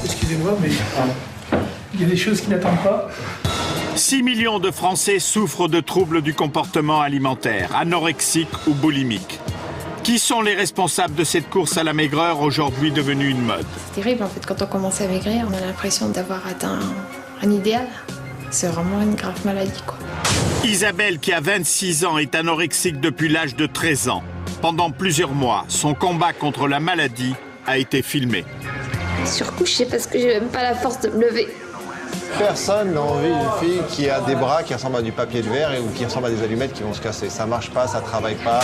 Excusez-moi, mais il y a des choses qui n'attendent pas. 6 millions de Français souffrent de troubles du comportement alimentaire, anorexiques ou boulimiques. Qui sont les responsables de cette course à la maigreur aujourd'hui devenue une mode? C'est terrible en fait, quand on commence à maigrir, on a l'impression d'avoir atteint un idéal. C'est vraiment une grave maladie, quoi. Isabelle, qui a 26 ans, est anorexique depuis l'âge de 13 ans. Pendant plusieurs mois, son combat contre la maladie a été filmé. Surcouchée parce que j'ai même pas la force de me lever. Personne n'a envie d'une fille qui a des bras qui ressemblent à du papier de verre ou qui ressemblent à des allumettes qui vont se casser. Ça marche pas, ça travaille pas.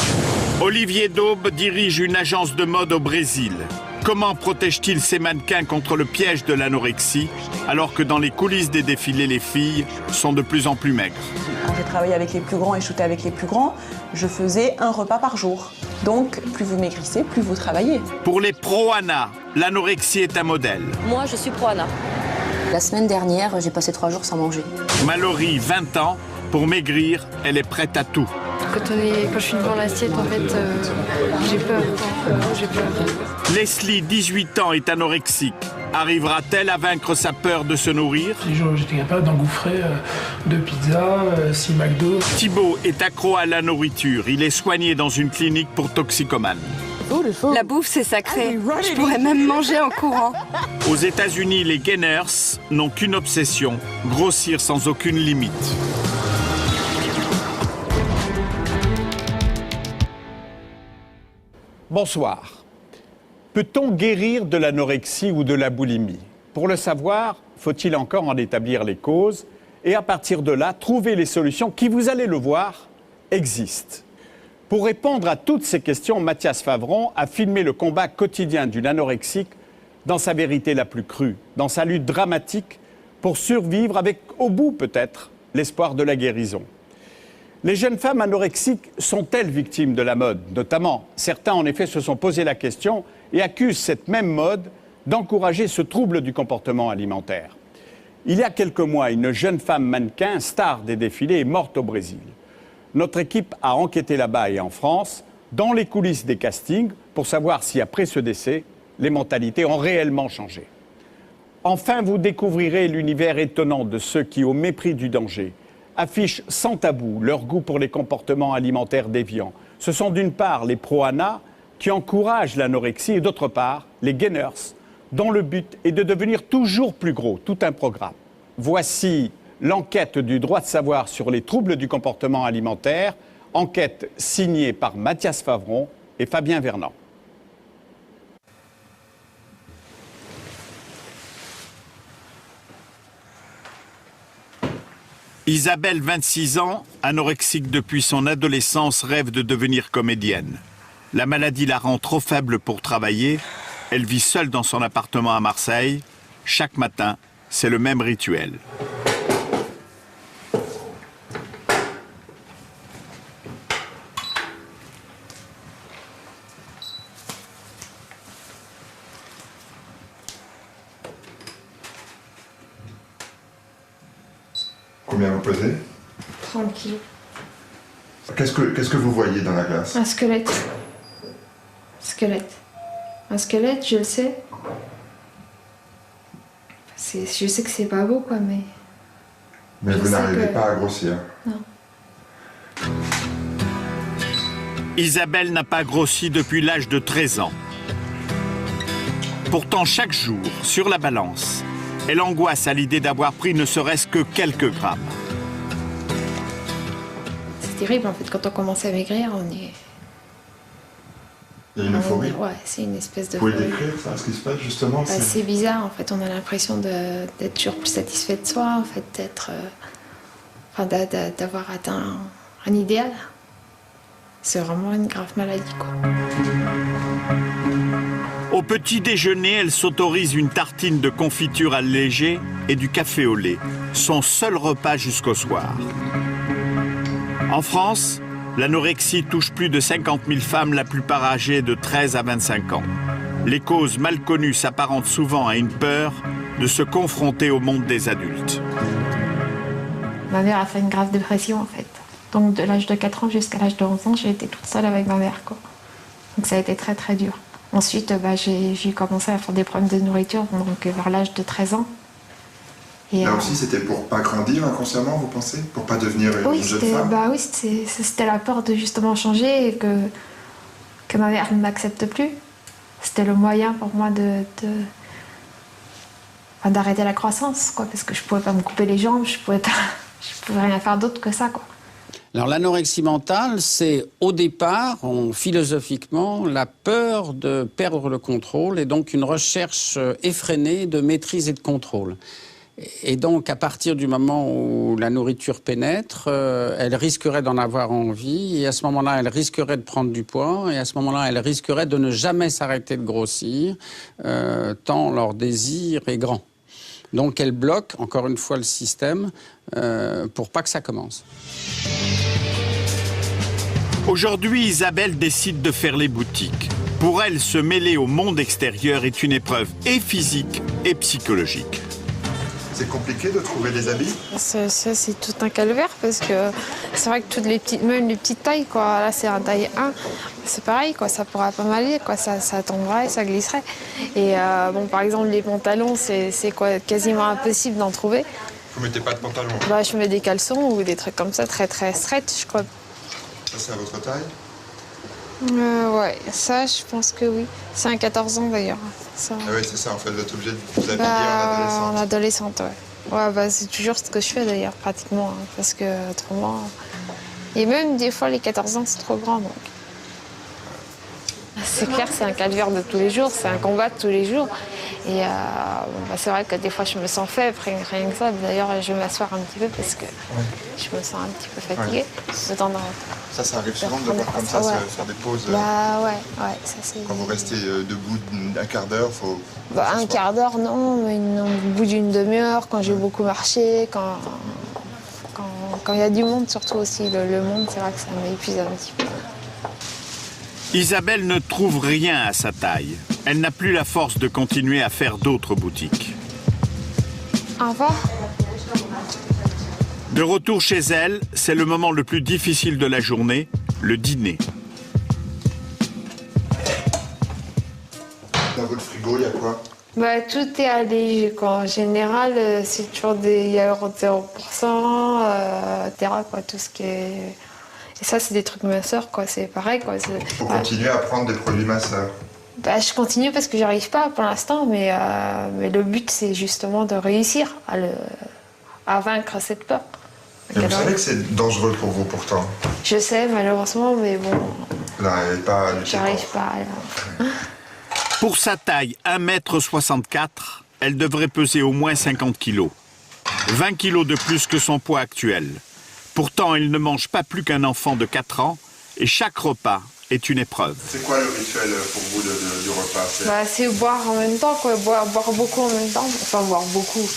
Olivier Daube dirige une agence de mode au Brésil. Comment protège-t-il ses mannequins contre le piège de l'anorexie, alors que dans les coulisses des défilés, les filles sont de plus en plus maigres? J'ai travaillé avec les plus grands et shooté avec les plus grands. Je faisais un repas par jour. Donc, plus vous maigrissez, plus vous travaillez. Pour les pro-Anna, l'anorexie est un modèle. Moi, je suis pro-Anna. La semaine dernière, j'ai passé 3 jours sans manger. Mallory, 20 ans, pour maigrir, elle est prête à tout. Quand je suis devant l'assiette, en fait, j'ai peur. Leslie, 18 ans, est anorexique. Arrivera-t-elle à vaincre sa peur de se nourrir? Si j'étais capable d'engouffrer 2 pizzas, 6 McDo. Thibaut est accro à la nourriture. Il est soigné dans une clinique pour toxicomanes. La bouffe, c'est sacré. Je pourrais même manger en courant. Aux États-Unis, les gainers n'ont qu'une obsession, grossir sans aucune limite. Bonsoir. Peut-on guérir de l'anorexie ou de la boulimie? Pour le savoir, faut-il encore en établir les causes et à partir de là, trouver les solutions qui, vous allez le voir, existent. Pour répondre à toutes ces questions, Mathias Favron a filmé le combat quotidien d'une anorexique dans sa vérité la plus crue, dans sa lutte dramatique pour survivre avec, au bout peut-être, l'espoir de la guérison. Les jeunes femmes anorexiques sont-elles victimes de la mode? Notamment, certains en effet se sont posé la question et accusent cette même mode d'encourager ce trouble du comportement alimentaire. Il y a quelques mois, une jeune femme mannequin, star des défilés, est morte au Brésil. Notre équipe a enquêté là-bas et en France, dans les coulisses des castings, pour savoir si après ce décès, les mentalités ont réellement changé. Enfin, vous découvrirez l'univers étonnant de ceux qui, au mépris du danger, affichent sans tabou leur goût pour les comportements alimentaires déviants. Ce sont d'une part les pro-Anna qui encouragent l'anorexie et d'autre part les gainers, dont le but est de devenir toujours plus gros, tout un programme. Voici l'enquête du droit de savoir sur les troubles du comportement alimentaire, enquête signée par Mathias Favron et Fabien Vernant. Isabelle, 26 ans, anorexique depuis son adolescence, rêve de devenir comédienne. La maladie la rend trop faible pour travailler. Elle vit seule dans son appartement à Marseille. Chaque matin, c'est le même rituel. Combien vous pesez? 30 kilos. Qu'est-ce que vous voyez dans la glace? Un squelette. Un squelette, je le sais. Je sais que c'est pas beau, quoi, mais... Mais vous n'arrivez pas à grossir? Non. Isabelle n'a pas grossi depuis l'âge de 13 ans. Pourtant, chaque jour, sur la balance, elle angoisse à l'idée d'avoir pris ne serait-ce que quelques grammes. C'est terrible, en fait, quand on commence à maigrir, on est... Il y a une euphorie? Ouais, c'est une espèce de... Vous pouvez décrire ça, ce qui se passe justement? C'est bizarre, en fait, on a l'impression d'être toujours plus satisfait de soi, en fait, d'avoir atteint un idéal. C'est vraiment une grave maladie, quoi. Au petit déjeuner, elle s'autorise une tartine de confiture allégée et du café au lait, son seul repas jusqu'au soir. En France, l'anorexie touche plus de 50 000 femmes, la plupart âgées de 13 à 25 ans. Les causes mal connues s'apparentent souvent à une peur de se confronter au monde des adultes. Ma mère a fait une grave dépression, en fait. Donc de l'âge de 4 ans jusqu'à l'âge de 11 ans, j'ai été toute seule avec ma mère, quoi. Donc ça a été très très dur. Ensuite, j'ai commencé à faire des problèmes de nourriture, donc vers l'âge de 13 ans. Et, là aussi, c'était pour pas grandir inconsciemment, vous pensez? Pour pas devenir une jeune femme? Oui, c'était la peur de justement changer et que ma mère ne m'accepte plus. C'était le moyen pour moi d'arrêter la croissance, quoi, parce que je pouvais pas me couper les jambes, je pouvais rien faire d'autre que ça, quoi. Alors l'anorexie mentale, c'est au départ, philosophiquement, la peur de perdre le contrôle et donc une recherche effrénée de maîtrise et de contrôle. Et donc, à partir du moment où la nourriture pénètre, elle risquerait d'en avoir envie, et à ce moment-là, elle risquerait de prendre du poids, et à ce moment-là, elle risquerait de ne jamais s'arrêter de grossir, tant leur désir est grand. Donc, elle bloque, encore une fois, le système pour pas que ça commence. Aujourd'hui, Isabelle décide de faire les boutiques. Pour elle, se mêler au monde extérieur est une épreuve et physique et psychologique. C'est compliqué de trouver des habits? Ça, c'est tout un calvaire parce que c'est vrai que toutes les petites, même les petites tailles, quoi. Là, c'est un taille 1. C'est pareil, quoi. Ça pourrait pas m'aller, quoi. Ça tomberait, ça glisserait. Et bon, par exemple, les pantalons, c'est quoi, quasiment impossible d'en trouver. Vous mettez pas de pantalon? Bah, je mets des caleçons ou des trucs comme ça, très très stretch, je crois. Ça, c'est à votre taille? Ouais, ça, je pense que oui. C'est un 14 ans d'ailleurs. Ah oui, c'est ça, en fait, vous êtes obligé de vous habiller en adolescente. En adolescente, ouais. Ouais, bah, c'est toujours ce que je fais d'ailleurs, pratiquement. Hein, parce que autrement. Et même des fois, les 14 ans, c'est trop grand. Donc. C'est clair, c'est un calvaire de tous les jours, c'est un combat de tous les jours. Et c'est vrai que des fois, je me sens faible, rien que ça. D'ailleurs, je vais m'asseoir un petit peu parce que je me sens un petit peu fatiguée. Ouais. Ça arrive souvent de voir comme ça, faire des pauses. Bah ouais, ça c'est. Quand vous restez debout un quart d'heure, faut. Bah, un quart d'heure, non, mais au bout d'une demi-heure, quand j'ai beaucoup marché, quand il y a du monde, surtout aussi. Le monde, c'est vrai que ça m'épuise un petit peu. Isabelle ne trouve rien à sa taille. Elle n'a plus la force de continuer à faire d'autres boutiques. Au revoir. De retour chez elle, c'est le moment le plus difficile de la journée, le dîner. Dans votre frigo, il y a quoi? Bah, tout est allégé, quoi. En général, c'est toujours des yaourts 0%, terra, quoi, tout ce qui est... Et ça, c'est des trucs minceurs, quoi. C'est pareil, quoi. Faut continuer à prendre des produits minceurs. Bah, je continue parce que j'arrive pas pour l'instant, mais le but, c'est justement de réussir à vaincre cette peur. Et vous savez que c'est dangereux pour vous, pourtant. Je sais, malheureusement, mais bon... Vous n'arrivez pas à lutter. J'arrive pas, alors. Pour sa taille, 1,64 m, elle devrait peser au moins 50 kg. 20 kg de plus que son poids actuel. Pourtant, elle ne mange pas plus qu'un enfant de 4 ans et chaque repas est une épreuve. C'est quoi le rituel pour vous du repas? C'est boire en même temps, quoi. Boire beaucoup en même temps. Enfin, boire beaucoup.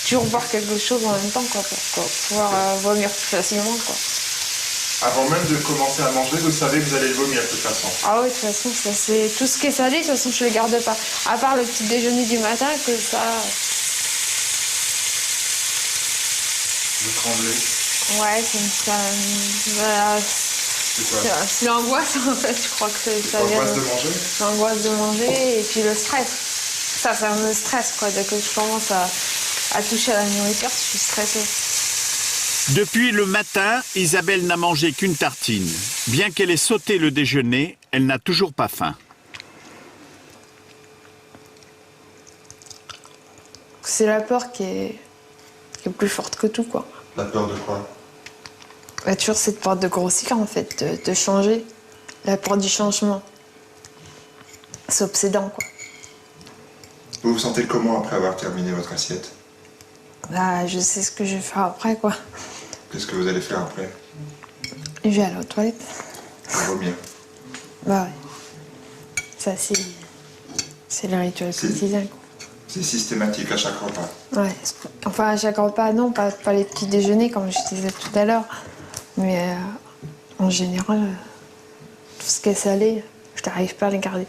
Toujours boire quelque chose en même temps, quoi, pour pouvoir vomir plus facilement, quoi. Avant même de commencer à manger, vous savez que vous allez le vomir de toute façon? Ah oui, de toute façon, ça, c'est tout ce qui est salé, de toute façon, je le garde pas. À part le petit déjeuner du matin, que ça... Vous tremblez? Ouais, c'est l'angoisse, en fait, je crois que ça vient... L'angoisse de manger? L'angoisse de manger et puis le stress. Ça me stresse, quoi. Dès que je commence à toucher à la nourriture, je suis stressée. Depuis le matin, Isabelle n'a mangé qu'une tartine. Bien qu'elle ait sauté le déjeuner, elle n'a toujours pas faim. C'est la peur qui est plus forte que tout, quoi. La peur de quoi? Bah, toujours cette peur de grossir, en fait, de changer. La peur du changement. C'est obsédant, quoi. Vous vous sentez comment après avoir terminé votre assiette? Bah, je sais ce que je vais faire après, quoi. Qu'est-ce que vous allez faire après? Je vais aller aux toilettes. Vomir. Bah ouais. Ça, c'est le rituel quotidien, quoi. C'est systématique à chaque repas? Ouais. Enfin, à chaque repas, non, pas les petits déjeuners, comme je disais tout à l'heure. Mais en général, tout ce qui est salé, je n'arrive pas à les garder.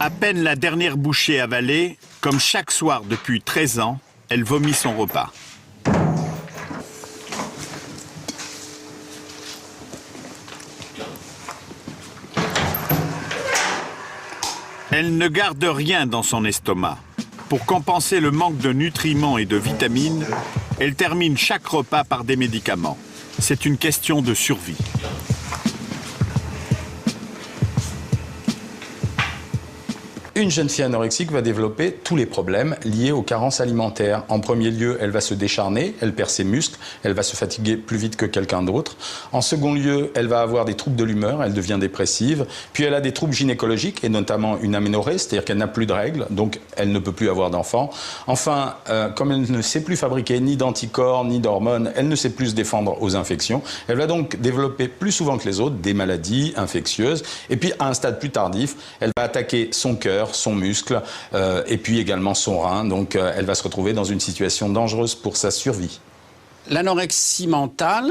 À peine la dernière bouchée avalée, comme chaque soir depuis 13 ans, elle vomit son repas. Elle ne garde rien dans son estomac. Pour compenser le manque de nutriments et de vitamines, elle termine chaque repas par des médicaments. C'est une question de survie. Une jeune fille anorexique va développer tous les problèmes liés aux carences alimentaires. En premier lieu, elle va se décharner, elle perd ses muscles, elle va se fatiguer plus vite que quelqu'un d'autre. En second lieu, elle va avoir des troubles de l'humeur, elle devient dépressive. Puis elle a des troubles gynécologiques et notamment une aménorrhée, c'est-à-dire qu'elle n'a plus de règles, donc elle ne peut plus avoir d'enfants. Enfin, comme elle ne sait plus fabriquer ni d'anticorps ni d'hormones, elle ne sait plus se défendre aux infections. Elle va donc développer plus souvent que les autres des maladies infectieuses. Et puis à un stade plus tardif, elle va attaquer son cœur, son muscle et puis également son rein. Donc elle va se retrouver dans une situation dangereuse pour sa survie. L'anorexie mentale,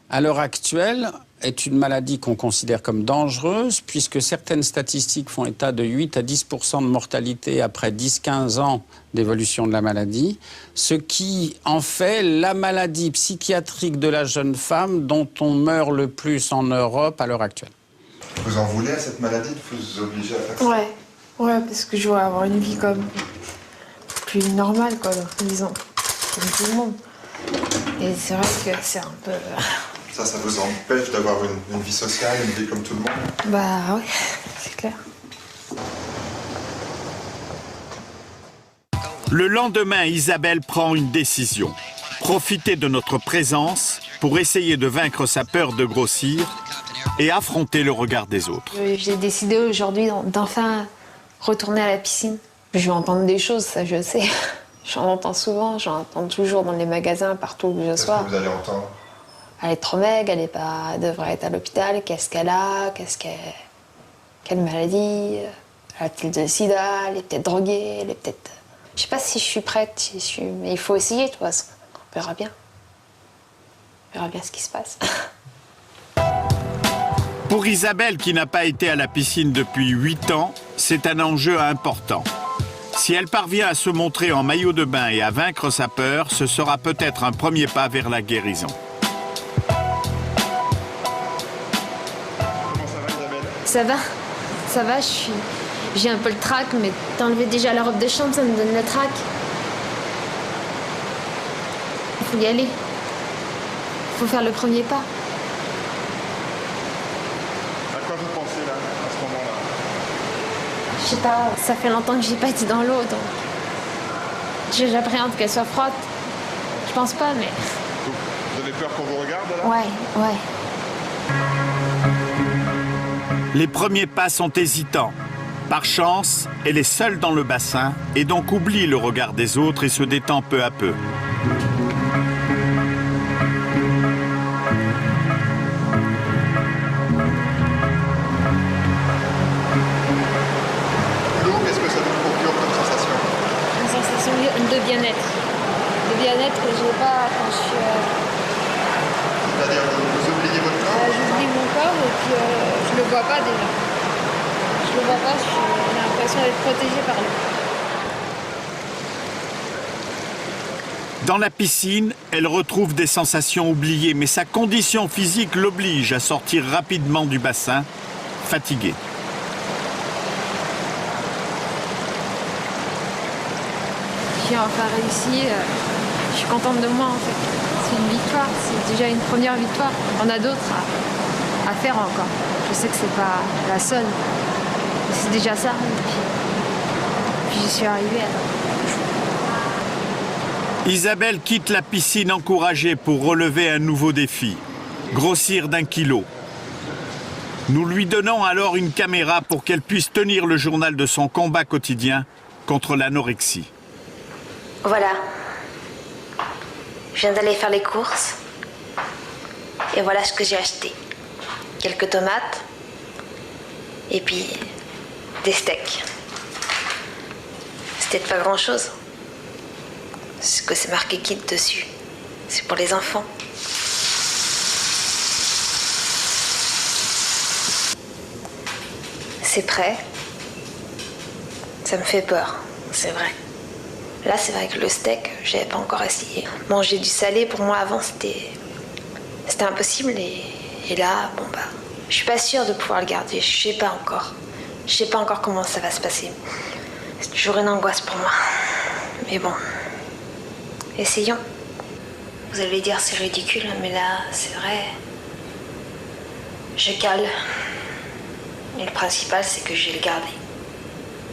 à l'heure actuelle, est une maladie qu'on considère comme dangereuse puisque certaines statistiques font état de 8 à 10% de mortalité après 10-15 ans d'évolution de la maladie, ce qui en fait la maladie psychiatrique de la jeune femme dont on meurt le plus en Europe à l'heure actuelle. Vous en voulez à cette maladie de vous obliger à faire ça? Ouais, parce que je veux avoir une vie comme plus normale, quoi, disons, comme tout le monde. Et c'est vrai que c'est un peu... Ça vous empêche d'avoir une vie sociale, une vie comme tout le monde? Bah oui, c'est clair. Le lendemain, Isabelle prend une décision. Profiter de notre présence pour essayer de vaincre sa peur de grossir et affronter le regard des autres. J'ai décidé aujourd'hui d'enfin retourner à la piscine. Je vais entendre des choses, ça je sais. J'en entends souvent, j'en entends toujours dans les magasins, partout où je sois. Qu'est-ce que vous allez entendre? Elle est trop maigre, elle devrait être à l'hôpital, qu'est-ce qu'elle a, quelle maladie, a-t-il de sida, elle est peut-être droguée, elle est peut-être... Je sais pas si je suis prête, mais il faut essayer de toute façon, on verra bien. On verra bien ce qui se passe. Pour Isabelle, qui n'a pas été à la piscine depuis 8 ans, c'est un enjeu important. Si elle parvient à se montrer en maillot de bain et à vaincre sa peur, ce sera peut-être un premier pas vers la guérison. Ça va, j'ai un peu le trac, mais t'enlever déjà la robe de chambre, ça me donne le trac. Il faut y aller. Il faut faire le premier pas. À quoi vous pensez là, à ce moment-là? Je sais pas, ça fait longtemps que j'ai pas été dans l'eau, donc j'appréhende qu'elle soit froide. Je pense pas, mais... Donc, vous avez peur qu'on vous regarde là? Ouais. Les premiers pas sont hésitants. Par chance, elle est seule dans le bassin et donc oublie le regard des autres et se détend peu à peu. L'eau, qu'est-ce que ça vous procure comme sensation? Une sensation de bien-être. De bien-être que je n'ai pas quand je suis... C'est-à-dire que vous oubliez votre corps? J'oublie mon corps et puis je le vois pas déjà. Je le vois pas, j'ai l'impression d'être protégée par lui. Dans la piscine, elle retrouve des sensations oubliées, mais sa condition physique l'oblige à sortir rapidement du bassin, fatiguée. J'ai enfin réussi, je suis contente de moi en fait. C'est une victoire, c'est déjà une première victoire. On a d'autres à faire encore. Je sais que c'est pas la seule, mais c'est déjà ça. Et puis j'y suis arrivée alors. Isabelle quitte la piscine encouragée pour relever un nouveau défi, grossir d'1 kilo. Nous lui donnons alors une caméra pour qu'elle puisse tenir le journal de son combat quotidien contre l'anorexie. Voilà. Je viens d'aller faire les courses. Et voilà ce que j'ai acheté. Quelques tomates. Et puis des steaks. C'est peut-être pas grand-chose. C'est que c'est marqué Kid dessus. C'est pour les enfants. C'est prêt. Ça me fait peur, c'est vrai. Là, c'est vrai que le steak, j'avais pas encore essayé. Manger du salé, pour moi, avant, c'était impossible. Et là, bon, bah, je suis pas sûre de pouvoir le garder. Je sais pas encore. Je sais pas encore comment ça va se passer. C'est toujours une angoisse pour moi. Mais bon, essayons. Vous allez dire c'est ridicule, mais là, c'est vrai. Je cale. Et le principal, c'est que je vais le garder.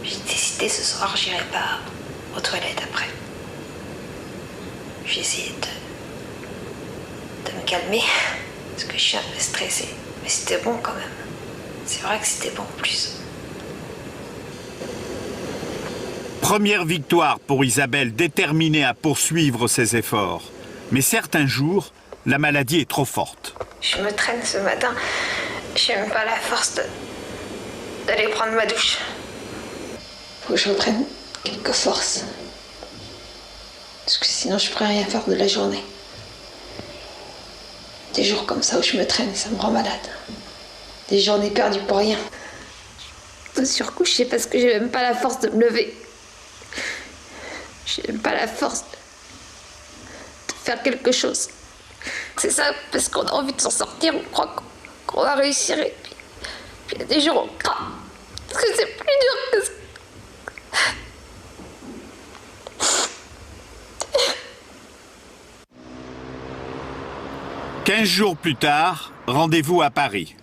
J'ai décidé ce soir, j'irai pas aux toilettes après. J'ai essayé de me calmer, parce que je suis un peu stressée. Mais c'était bon quand même. C'est vrai que c'était bon en plus. Première victoire pour Isabelle, déterminée à poursuivre ses efforts. Mais certains jours, la maladie est trop forte. Je me traîne ce matin. J'ai même pas la force d'aller prendre ma douche. Faut que je reprenne quelques forces. Parce que sinon je pourrais rien faire de la journée. Des jours comme ça où je me traîne, ça me rend malade. Des journées perdues pour rien. De surcoucher parce que j'ai même pas la force de me lever. J'ai même pas la force de faire quelque chose. C'est ça, parce qu'on a envie de s'en sortir, on croit qu'on va réussir. Et puis il y a des jours on craint. Parce que c'est plus dur que ça. 15 jours plus tard, rendez-vous à Paris.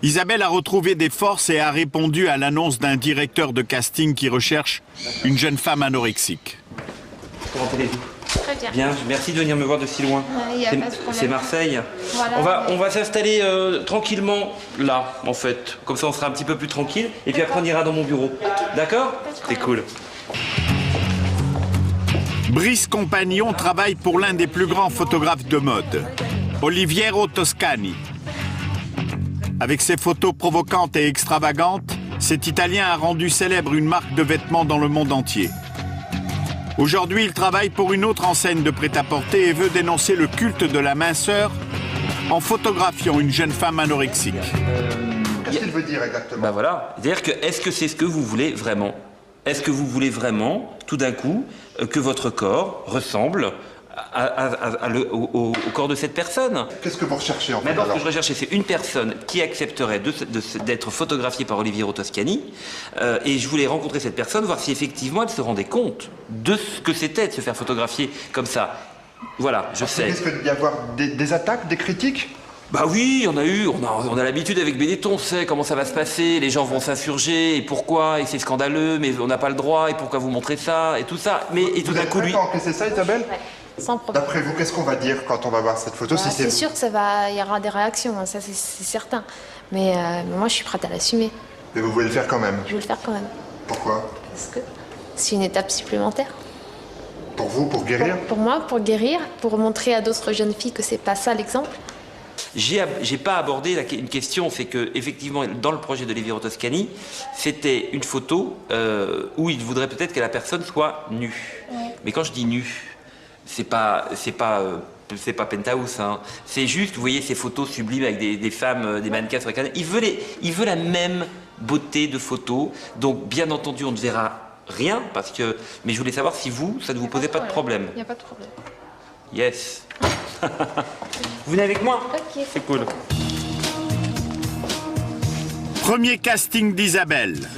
Isabelle a retrouvé des forces et a répondu à l'annonce d'un directeur de casting qui recherche une jeune femme anorexique. Comment allez-vous? Très bien. Bien, merci de venir me voir de si loin. C'est Marseille. Voilà. On va s'installer tranquillement là, en fait. Comme ça, on sera un petit peu plus tranquille. Et puis après, on ira dans mon bureau. D'accord? C'est cool. Brice Compagnon travaille pour l'un des plus grands photographes de mode, Oliviero Toscani. Avec ses photos provocantes et extravagantes, cet Italien a rendu célèbre une marque de vêtements dans le monde entier. Aujourd'hui, il travaille pour une autre enseigne de prêt-à-porter et veut dénoncer le culte de la minceur en photographiant une jeune femme anorexique. Qu'est-ce qu'il veut dire exactement? Bah voilà. C'est-à-dire que est-ce que c'est ce que vous voulez vraiment? Est-ce que vous voulez vraiment, tout d'un coup, que votre corps ressemble au corps de cette personne? Qu'est-ce que vous recherchez en fait? Maintenant, ce que je recherchais, c'est une personne qui accepterait d'être photographiée par Oliviero Toscani. Et je voulais rencontrer cette personne, voir si effectivement elle se rendait compte de ce que c'était de se faire photographier comme ça. Voilà, je sais. Est-ce qu'il y avoir des attaques, des critiques? Bah oui, il y en a eu. On a l'habitude avec Benetton, on sait comment ça va se passer. Les gens vont s'insurger, et pourquoi, et c'est scandaleux, mais on n'a pas le droit, et pourquoi vous montrez ça, et tout ça. Mais et tout d'un coup, lui. Vous êtes prêt à encaisser ça, Isabelle? Ouais, sans problème. D'après vous, qu'est-ce qu'on va dire quand on va voir cette photo? Bah, c'est sûr que il y aura des réactions, hein, ça c'est certain. Mais moi, je suis prête à l'assumer. Mais vous voulez le faire quand même? Je veux le faire quand même. Pourquoi? Parce que c'est une étape supplémentaire. Pour vous, pour guérir? Pour moi, pour guérir, pour montrer à d'autres jeunes filles que c'est pas ça l'exemple. J'ai pas abordé une question, c'est que effectivement dans le projet de Oliviero Toscani, c'était une photo où il voudrait peut-être que la personne soit nue. Ouais. Mais quand je dis nue, c'est pas Penthouse, hein. C'est juste, vous voyez ces photos sublimes avec des femmes, des mannequins sur l'écran. Il veut la même beauté de photo, donc bien entendu on ne verra rien mais je voulais savoir si ça ne vous posait pas de problème. Il n'y a pas de problème. Yes. Vous venez avec moi? Ok. C'est cool. Premier casting d'Isabelle.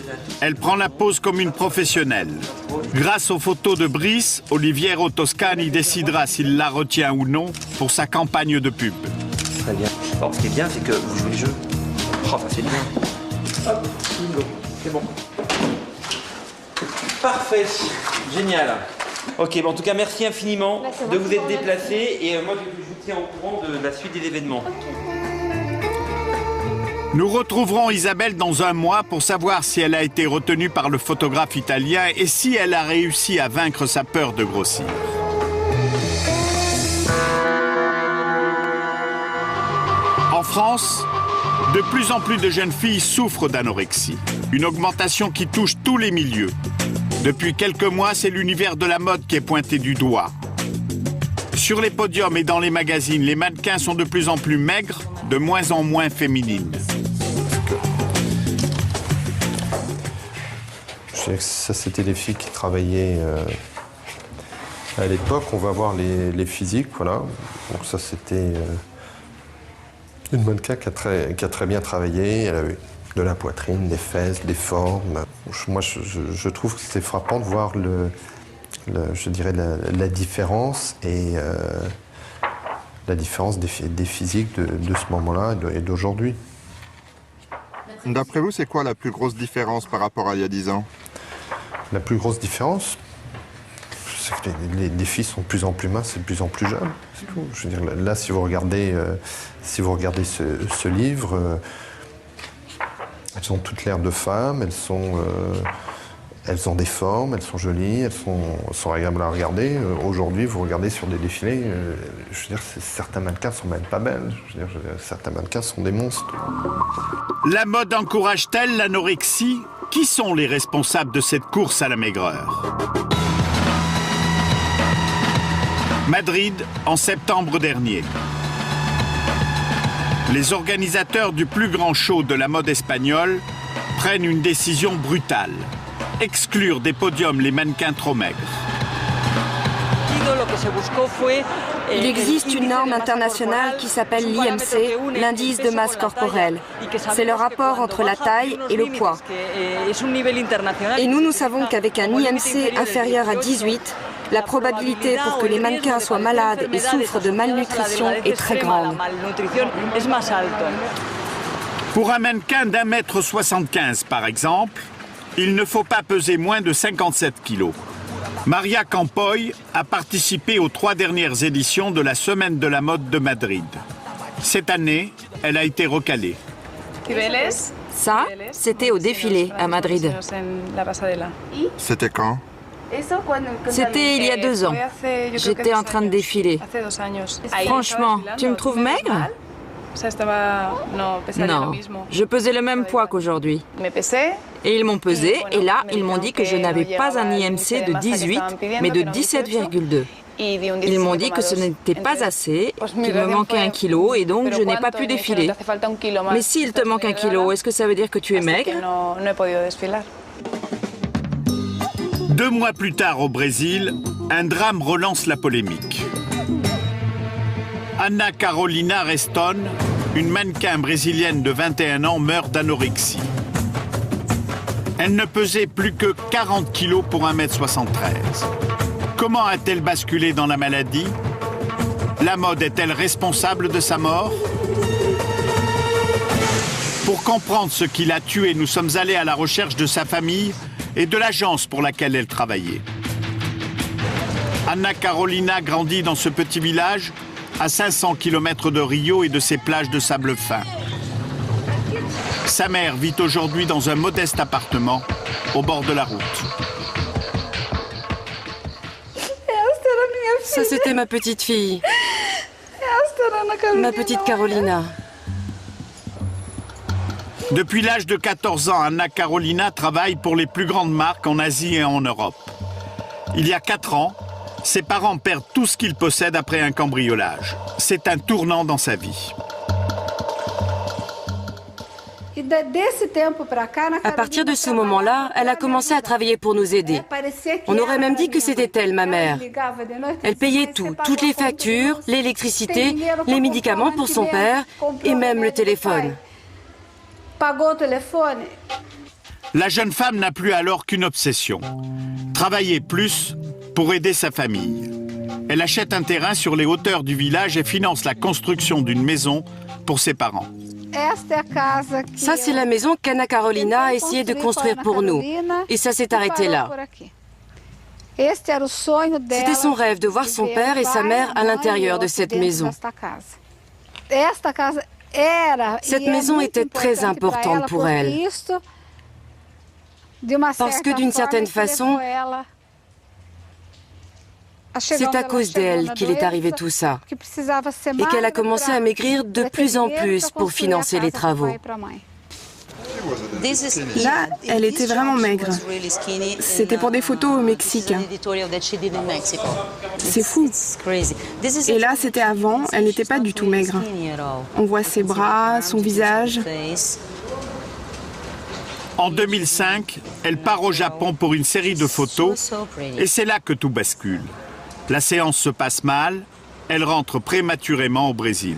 Elle prend la pose comme une professionnelle. Grâce aux photos de Brice, Oliviero Toscani décidera s'il la retient ou non pour sa campagne de pub. Très bien. Alors, ce qui est bien, c'est que vous jouez le jeu. Oh, ça c'est bien. Hop, bingo. C'est bon. Parfait. Génial. Ok, bon, en tout cas, merci infiniment de vous être déplacé. Et moi, je vous tiens au courant de la suite des événements. Nous retrouverons Isabelle dans un mois pour savoir si elle a été retenue par le photographe italien et si elle a réussi à vaincre sa peur de grossir. En France, de plus en plus de jeunes filles souffrent d'anorexie. Une augmentation qui touche tous les milieux. Depuis quelques mois, c'est l'univers de la mode qui est pointé du doigt. Sur les podiums et dans les magazines, les mannequins sont de plus en plus maigres, de moins en moins féminines. Je dirais que ça, c'était les filles qui travaillaient à l'époque. On va voir les physiques, voilà. Donc ça, c'était une mannequin qui a très bien travaillé. Elle avait de la poitrine, des fesses, des formes. Moi, je trouve que c'est frappant de voir je dirais la différence et la différence des physiques de ce moment-là et d'aujourd'hui. D'après vous, c'est quoi la plus grosse différence par rapport à il y a 10 ans? La plus grosse différence, c'est que les filles sont de plus en plus minces et de plus en plus jeunes. C'est tout. Je veux dire, là, si vous regardez ce livre, elles ont toutes l'air de femmes, elles ont des formes, elles sont jolies, elles sont agréables à regarder. Aujourd'hui, vous regardez sur des défilés, je veux dire, certains mannequins sont même pas belles. Je veux dire, certains mannequins sont des monstres. La mode encourage-t-elle l'anorexie? Qui sont les responsables de cette course à la maigreur? Madrid, en septembre dernier. Les organisateurs du plus grand show de la mode espagnole prennent une décision brutale. Exclure des podiums les mannequins trop maigres. Il existe une norme internationale qui s'appelle l'IMC, l'indice de masse corporelle. C'est le rapport entre la taille et le poids. Et nous savons qu'avec un IMC inférieur à 18, la probabilité pour que les mannequins soient malades et souffrent de malnutrition est très grande. Pour un mannequin d'1,75 m par exemple, il ne faut pas peser moins de 57 kg. Maria Campoy a participé aux 3 dernières éditions de la Semaine de la mode de Madrid. Cette année, elle a été recalée. Ça, c'était au défilé à Madrid. C'était quand? C'était il y a 2 ans. J'étais en train de défiler. Franchement, tu me trouves maigre? Non, je pesais le même poids qu'aujourd'hui. Et ils m'ont pesé, et là, ils m'ont dit que je n'avais pas un IMC de 18, mais de 17,2. Ils m'ont dit que ce n'était pas assez, qu'il me manquait 1 kilo, et donc je n'ai pas pu défiler. Mais s'il te manque 1 kilo, est-ce que ça veut dire que tu es maigre? 2 mois plus tard au Brésil, un drame relance la polémique. Ana Carolina Reston, une mannequin brésilienne de 21 ans, meurt d'anorexie. Elle ne pesait plus que 40 kilos pour 1,73 m. Comment a-t-elle basculé dans la maladie? La mode est-elle responsable de sa mort? Pour comprendre ce qui l'a tuée, nous sommes allés à la recherche de sa famille et de l'agence pour laquelle elle travaillait. Ana Carolina grandit dans ce petit village à 500 km de Rio et de ses plages de sable fin. Sa mère vit aujourd'hui dans un modeste appartement au bord de la route. Ça, c'était ma petite fille. Ma petite Carolina. Depuis l'âge de 14 ans, Ana Carolina travaille pour les plus grandes marques en Asie et en Europe. Il y a 4 ans, ses parents perdent tout ce qu'ils possèdent après un cambriolage. C'est un tournant dans sa vie. À partir de ce moment-là, elle a commencé à travailler pour nous aider. On aurait même dit que c'était elle, ma mère. Elle payait tout, toutes les factures, l'électricité, les médicaments pour son père et même le téléphone. La jeune femme n'a plus alors qu'une obsession. Travailler plus pour aider sa famille. Elle achète un terrain sur les hauteurs du village et finance la construction d'une maison pour ses parents. Ça, c'est la maison qu'Ana Carolina a essayé de construire pour nous. Et ça s'est arrêté là. C'était son rêve de voir son père et sa mère à l'intérieur de cette maison. Cette maison était très importante pour elle. Parce que d'une certaine façon, c'est à cause d'elle qu'il est arrivé tout ça. Et qu'elle a commencé à maigrir de plus en plus pour financer les travaux. Là, elle était vraiment maigre. C'était pour des photos au Mexique. C'est fou. Et là, c'était avant, elle n'était pas du tout maigre. On voit ses bras, son visage. En 2005, elle part au Japon pour une série de photos et c'est là que tout bascule. La séance se passe mal, elle rentre prématurément au Brésil.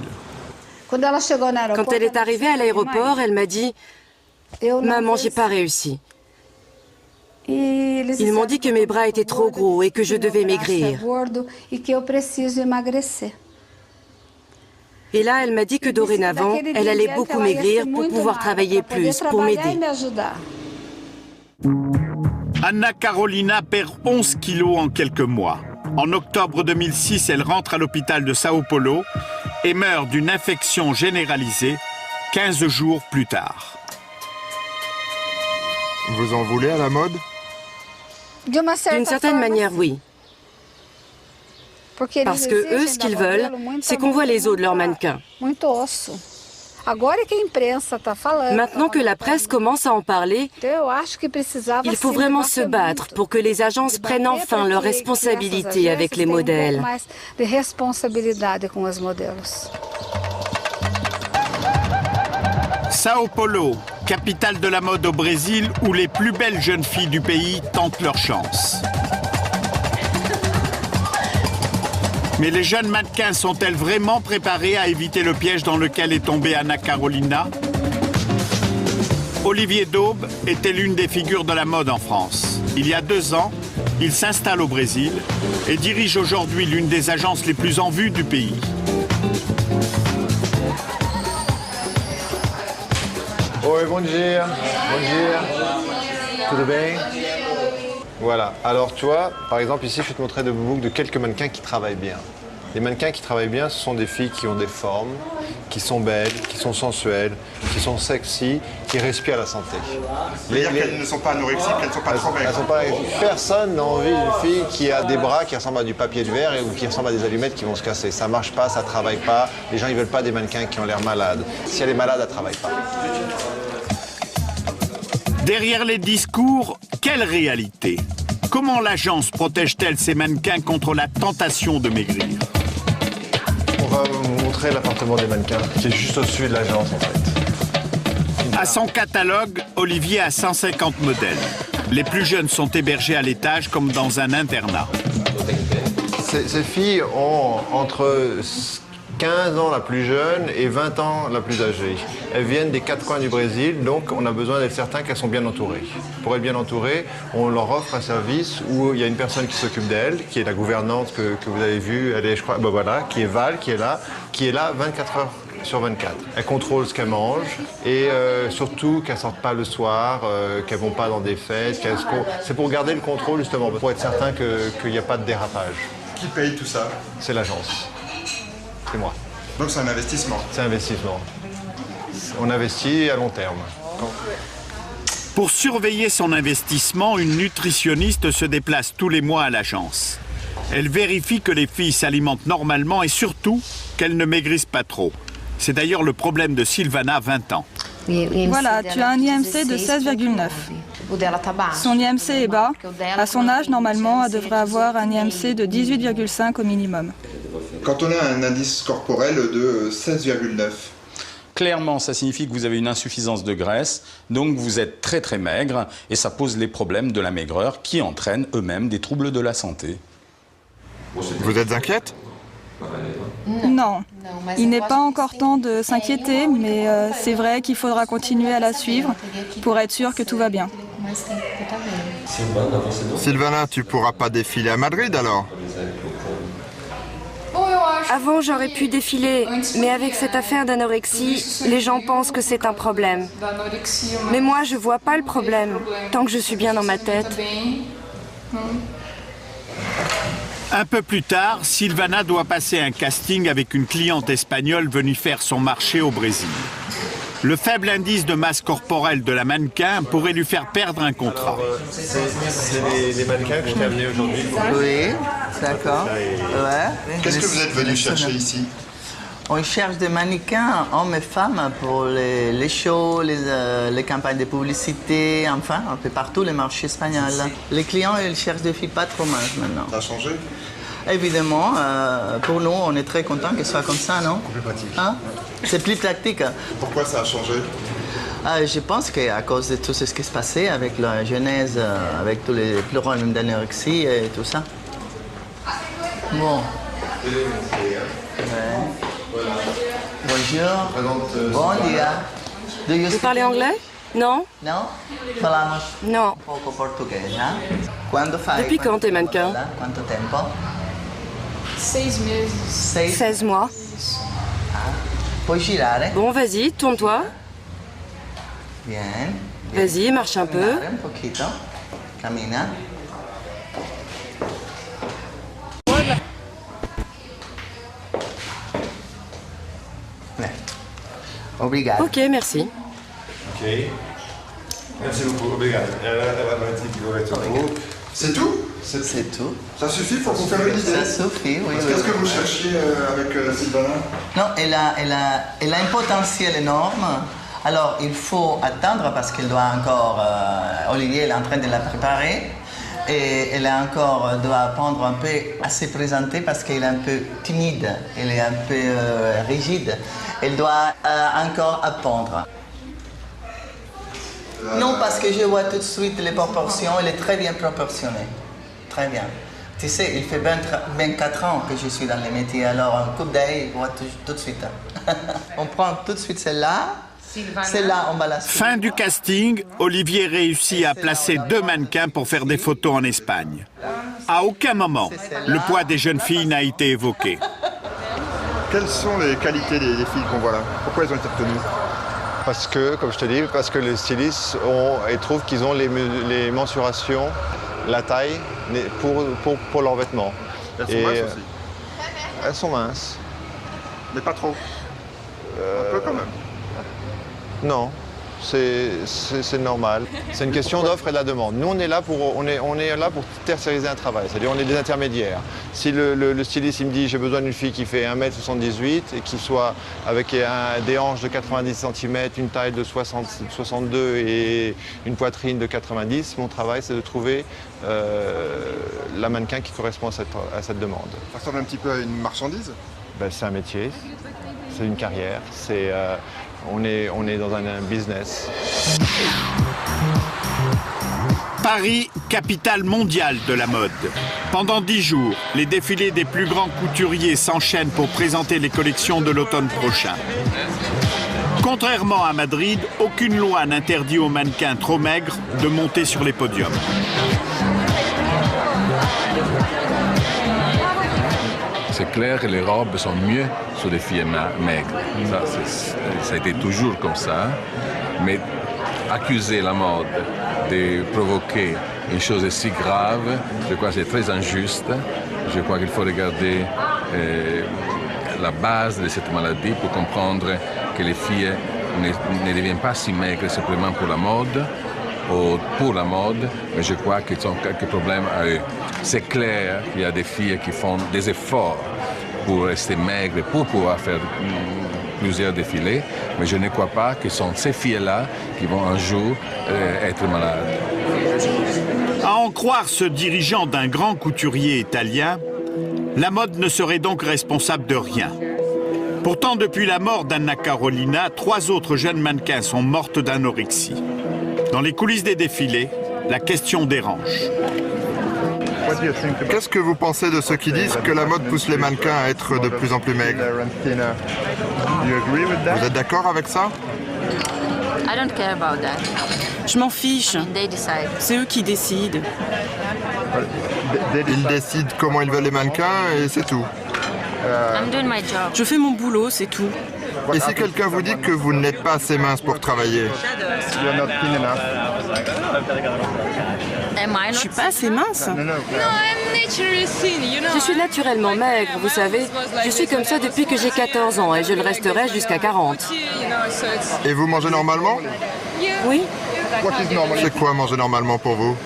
Quand elle est arrivée à l'aéroport, elle m'a dit « Maman, j'ai pas réussi ». Ils m'ont dit que mes bras étaient trop gros et que je devais maigrir. Et là, elle m'a dit que dorénavant, elle allait beaucoup maigrir pour pouvoir travailler plus, pour m'aider. Anna Carolina perd 11 kilos en quelques mois. En octobre 2006, elle rentre à l'hôpital de Sao Paulo et meurt d'une infection généralisée 15 jours plus tard. Vous en voulez à la mode? D'une certaine manière, oui. Parce que eux, ce qu'ils veulent, c'est qu'on voit les os de leurs mannequins. Maintenant que la presse commence à en parler, il faut vraiment se battre pour que les agences prennent enfin leurs responsabilités avec les modèles. Sao Paulo, capitale de la mode au Brésil, où les plus belles jeunes filles du pays tentent leur chance. Mais les jeunes mannequins sont-elles vraiment préparées à éviter le piège dans lequel est tombée Anna Carolina? Olivier Daube était l'une des figures de la mode en France. Il y a 2 ans, il s'installe au Brésil et dirige aujourd'hui l'une des agences les plus en vue du pays. Oi, bom dia. Bom dia. Tudo bem? Voilà. Alors, tu vois, par exemple, ici, je vais te montrer des boucles de quelques mannequins qui travaillent bien. Les mannequins qui travaillent bien, ce sont des filles qui ont des formes, qui sont belles, qui sont sensuelles, qui sont sexy, qui respirent la santé. C'est-à-dire qu'elles ne sont pas anorexiques, qu'elles ne sont pas trop maigres. Personne n'a envie d'une fille qui a des bras qui ressemblent à du papier de verre ou qui ressemblent à des allumettes qui vont se casser. Ça marche pas, ça travaille pas. Les gens, ils veulent pas des mannequins qui ont l'air malades. Si elle est malade, elle travaille pas. Derrière les discours, quelle réalité? Comment l'agence protège-t-elle ses mannequins contre la tentation de maigrir? On va vous montrer l'appartement des mannequins, qui est juste au-dessus de l'agence en fait. À son catalogue, Olivier a 150 modèles. Les plus jeunes sont hébergés à l'étage comme dans un internat. Ces filles ont entre 15 ans la plus jeune et 20 ans la plus âgée. Elles viennent des 4 coins du Brésil, donc on a besoin d'être certain qu'elles sont bien entourées. Pour être bien entourées, on leur offre un service où il y a une personne qui s'occupe d'elles, qui est la gouvernante que vous avez vue, elle est, je crois, ben voilà, qui est Val, qui est là 24 heures sur 24. Elle contrôle ce qu'elle mange et surtout qu'elles ne sortent pas le soir, qu'elles ne vont pas dans des fêtes. C'est pour garder le contrôle justement, pour être certain qu'il n'y a pas de dérapage. Qui paye tout ça? C'est l'agence. C'est moi. Donc c'est un investissement? C'est un investissement. On investit à long terme. Pour surveiller son investissement, une nutritionniste se déplace tous les mois à l'agence. Elle vérifie que les filles s'alimentent normalement et surtout qu'elles ne maigrissent pas trop. C'est d'ailleurs le problème de Sylvana, 20 ans. Voilà, tu as un IMC de 16,9. Son IMC est bas. À son âge, normalement, elle devrait avoir un IMC de 18,5 au minimum. Quand on a un indice corporel de 16,9, clairement, ça signifie que vous avez une insuffisance de graisse, donc vous êtes très très maigre, et ça pose les problèmes de la maigreur qui entraînent eux-mêmes des troubles de la santé. Vous êtes inquiète? Non, il n'est pas encore temps de s'inquiéter, mais c'est vrai qu'il faudra continuer à la suivre pour être sûr que tout va bien. Sylvana, tu pourras pas défiler à Madrid alors? Avant, j'aurais pu défiler, mais avec cette affaire d'anorexie, les gens pensent que c'est un problème. Mais moi, je vois pas le problème, tant que je suis bien dans ma tête. Un peu plus tard, Sylvana doit passer un casting avec une cliente espagnole venue faire son marché au Brésil. Le faible indice de masse corporelle de la mannequin pourrait lui faire perdre un contrat. C'est les mannequins que je t'ai amenés aujourd'hui. Oui, d'accord. Ouais. Qu'est-ce que vous êtes venu chercher ici? On cherche des mannequins, hommes et femmes, pour les shows, les campagnes de publicité, enfin, un peu partout, les marchés espagnols. Les clients, ils cherchent des filles pas trop minces maintenant. Ça a changé? Évidemment, pour nous, on est très contents que ce soit comme ça, non? Plus pratique. Hein? C'est plus pratique. Pourquoi ça a changé? Je pense qu'à cause de tout ce qui se passait avec la genèse, avec tous les problèmes d'anorexie et tout ça. Bon. Bonjour. Bon dia. Vous parlez anglais? Non? Non? Falamos Non. poco português, hein? Quando fai? Depuis quand t'es mannequin? Quanto tempo? 16 meses. 16 mois. Puoi girare? Bon, vas-y, tourne-toi. Bien. Vas-y, marche un peu. Un poquito. Camina. Obrigado. Ok, merci. Ok. Merci beaucoup. Obrigado. C'est tout? C'est tout. Ça suffit pour vous faire une idée? Ça suffit, oui. Qu'est-ce que vous cherchiez avec Sylvana? Non, elle a un potentiel énorme. Alors, il faut attendre parce qu'elle doit encore... Olivier est en train de la préparer. Et elle a encore, doit apprendre un peu à se présenter parce qu'elle est un peu timide, elle est un peu rigide. Elle doit encore apprendre. Non, parce que je vois tout de suite les proportions, elle est très bien proportionnée. Très bien. Tu sais, il fait 24 ans que je suis dans les métiers, alors un coup d'œil, on voit tout de suite. On prend tout de suite celle-là. Celle-là, on va la suivre. Fin du casting, Olivier réussit à placer 2 mannequins pour faire des photos en Espagne. À aucun moment, le poids des jeunes filles n'a été évoqué. Quelles sont les qualités des filles qu'on voit là? Pourquoi elles ont été retenues? Parce que, comme je te dis, parce que les stylistes trouvent qu'ils ont les mensurations, la taille pour leurs vêtements. Elles sont minces aussi? Elles sont minces. Mais pas trop? Un peu quand même. Non, c'est normal. C'est une question d'offre et de la demande. Nous, on est là pour tertiariser un travail, c'est-à-dire on est des intermédiaires. Si le styliste il me dit j'ai besoin d'une fille qui fait 1m78 et qui soit avec des hanches de 90 cm, une taille de 62 et une poitrine de 90, mon travail c'est de trouver la mannequin qui correspond à cette demande. Ça ressemble un petit peu à une marchandise? Ben, c'est un métier, c'est une carrière, on est dans un business. Paris, capitale mondiale de la mode. Pendant 10 jours, les défilés des plus grands couturiers s'enchaînent pour présenter les collections de l'automne prochain. Contrairement à Madrid, aucune loi n'interdit aux mannequins trop maigres de monter sur les podiums. C'est clair que les robes sont mieux sur des filles maigres. Ça a été toujours comme ça. Mais accuser la mode de provoquer une chose si grave, je crois que c'est très injuste. Je crois qu'il faut regarder la base de cette maladie pour comprendre que les filles ne deviennent pas si maigres simplement pour la mode ou pour la mode, mais je crois qu'ils ont quelques problèmes à eux. C'est clair qu'il y a des filles qui font des efforts pour rester maigres, pour pouvoir faire plusieurs défilés, mais je ne crois pas que ce sont ces filles-là qui vont un jour être malades. À en croire ce dirigeant d'un grand couturier italien, la mode ne serait donc responsable de rien. Pourtant, depuis la mort d'Anna Carolina, 3 autres jeunes mannequins sont mortes d'anorexie. Dans les coulisses des défilés, la question dérange. Qu'est-ce que vous pensez de ceux qui disent que la mode pousse les mannequins à être de plus en plus maigres? Vous êtes d'accord avec ça? Je m'en fiche. C'est eux qui décident. Ils décident comment ils veulent les mannequins et c'est tout. Je fais mon boulot, c'est tout. Et si quelqu'un vous dit que vous n'êtes pas assez mince pour travailler? Je suis pas assez mince. Je suis naturellement maigre, vous savez. Je suis comme ça depuis que j'ai 14 ans et je le resterai jusqu'à 40. Et vous mangez normalement? Oui. C'est quoi manger normalement pour vous?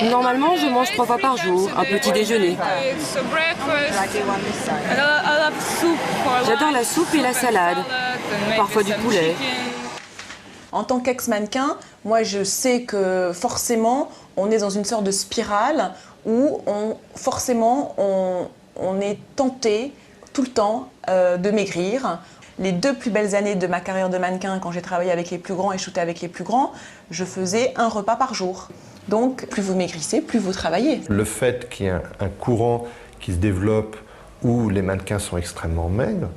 Normalement, je mange 3 fois par jour, un petit déjeuner. J'adore la soupe et la salade, parfois du poulet. En tant qu'ex-mannequin, moi je sais que forcément on est dans une sorte de spirale où forcément on est tenté tout le temps de maigrir. les 2 plus belles années de ma carrière de mannequin, quand j'ai travaillé avec les plus grands et shooté avec les plus grands, je faisais 1 repas par jour. Donc, plus vous maigrissez, plus vous travaillez. Le fait qu'il y ait un courant qui se développe où les mannequins sont extrêmement maigres,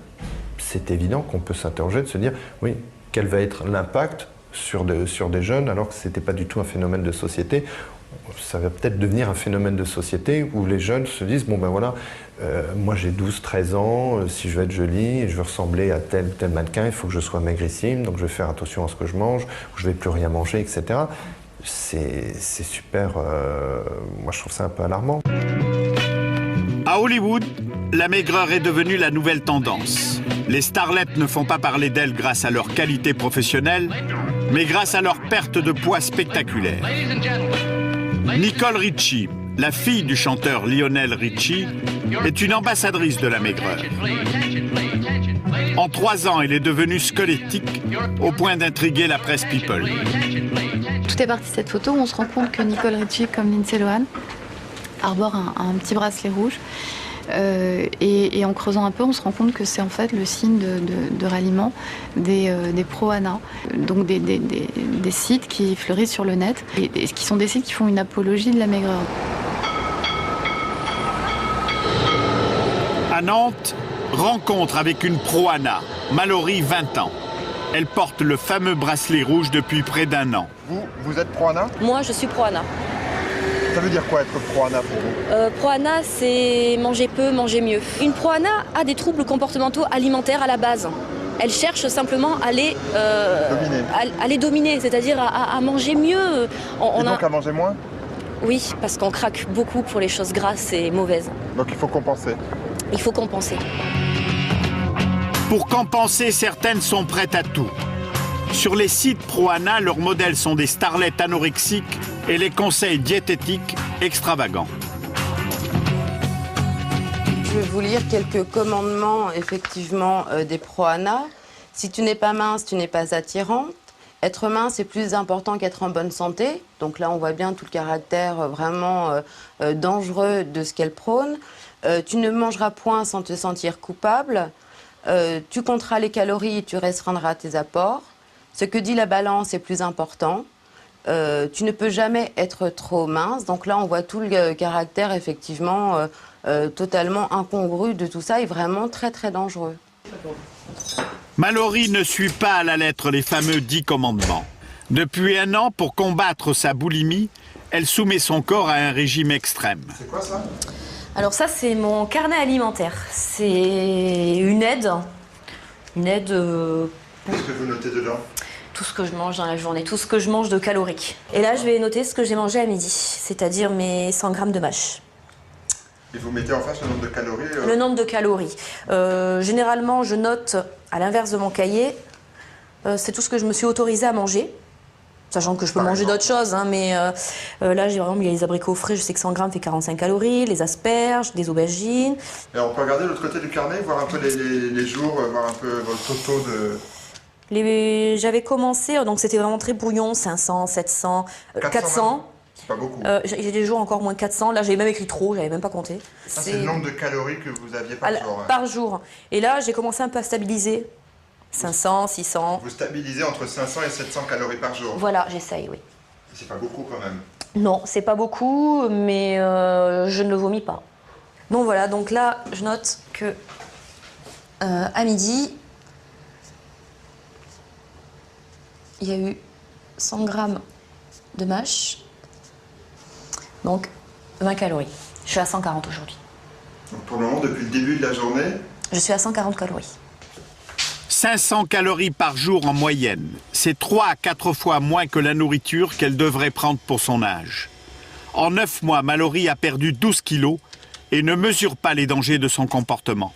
c'est évident qu'on peut s'interroger, de se dire, oui, quel va être l'impact sur des jeunes, alors que ce n'était pas du tout un phénomène de société. Ça va peut-être devenir un phénomène de société où les jeunes se disent, bon ben voilà, moi j'ai 12-13 ans, si je veux être jolie, je veux ressembler à tel mannequin, il faut que je sois maigrissime, donc je vais faire attention à ce que je mange, ou je ne vais plus rien manger, etc. C'est super, moi je trouve ça un peu alarmant. À Hollywood, la maigreur est devenue la nouvelle tendance. Les starlettes ne font pas parler d'elles grâce à leur qualité professionnelle, mais grâce à leur perte de poids spectaculaire. Nicole Richie, la fille du chanteur Lionel Richie, est une ambassadrice de la maigreur. En 3 ans, elle est devenue squelettique au point d'intriguer la presse People. Tout est parti de cette photo où on se rend compte que Nicole Richie, comme Lindsay Lohan, arbore un petit bracelet rouge. Et en creusant un peu, on se rend compte que c'est en fait le signe de ralliement des pro-ANA, donc des sites qui fleurissent sur le net, et qui sont des sites qui font une apologie de la maigreur. À Nantes, rencontre avec une pro-ANA, Mallory, 20 ans. Elle porte le fameux bracelet rouge depuis près d'1 an. Vous êtes pro-ANA ? Moi, je suis pro-ANA. Ça veut dire quoi être pro-ANA pour vous ? Pro-ANA, c'est manger peu, manger mieux. Une pro-ANA a des troubles comportementaux alimentaires à la base. Elle cherche simplement à les dominer, c'est-à-dire à manger mieux. Et donc à manger moins ? Oui, parce qu'on craque beaucoup pour les choses grasses et mauvaises. Donc il faut compenser ? Il faut compenser. Pour compenser, certaines sont prêtes à tout. Sur les sites pro-ANA, leurs modèles sont des starlettes anorexiques et les conseils diététiques extravagants. Je vais vous lire quelques commandements, effectivement, des pro-ANA. Si tu n'es pas mince, tu n'es pas attirante. Être mince est plus important qu'être en bonne santé. Donc là, on voit bien tout le caractère vraiment dangereux de ce qu'elle prône. Tu ne mangeras point sans te sentir coupable. Tu compteras les calories et tu restreindras tes apports. Ce que dit la balance est plus important. Tu ne peux jamais être trop mince. Donc là, on voit tout le caractère, effectivement, totalement incongru de tout ça et vraiment très, très dangereux. Mallory ne suit pas à la lettre les fameux 10 commandements. Depuis 1 an, pour combattre sa boulimie, elle soumet son corps à un régime extrême. C'est quoi ça ? Alors ça, c'est mon carnet alimentaire. C'est une aide. Qu'est-ce que vous notez dedans ? Tout ce que je mange dans la journée, tout ce que je mange de calorique. Et là, je vais noter ce que j'ai mangé à midi, c'est-à-dire mes 100 grammes de mâche. Et vous mettez en face le nombre de calories Le nombre de calories. Généralement, je note, à l'inverse de mon cahier, c'est tout ce que je me suis autorisée à manger. Sachant que je peux manger d'autres choses, hein, mais là, j'ai vraiment mis les abricots frais, je sais que 100 grammes fait 45 calories, les asperges, des aubergines. Et on peut regarder de l'autre côté du carnet, voir un peu les jours, voir un peu votre taux de... J'avais commencé, donc c'était vraiment très brouillon, 500, 700, 400. C'est pas beaucoup. J'ai des jours encore moins de 400. Là, j'ai même écrit trop, j'avais même pas compté. C'est le nombre de calories que vous aviez par jour. Hein. Par jour. Et là, j'ai commencé un peu à stabiliser. 500, 600. Vous stabilisez entre 500 et 700 calories par jour. Voilà, j'essaye, oui. C'est pas beaucoup quand même. Non, c'est pas beaucoup, mais je ne le vomis pas. Donc voilà, donc là, je note que à midi, il y a eu 100 grammes de mâche, donc 20 calories. Je suis à 140 aujourd'hui. Donc pour le moment, depuis le début de la journée, je suis à 140 calories. 500 calories par jour en moyenne. C'est 3 à 4 fois moins que la nourriture qu'elle devrait prendre pour son âge. En 9 mois, Mallory a perdu 12 kilos et ne mesure pas les dangers de son comportement.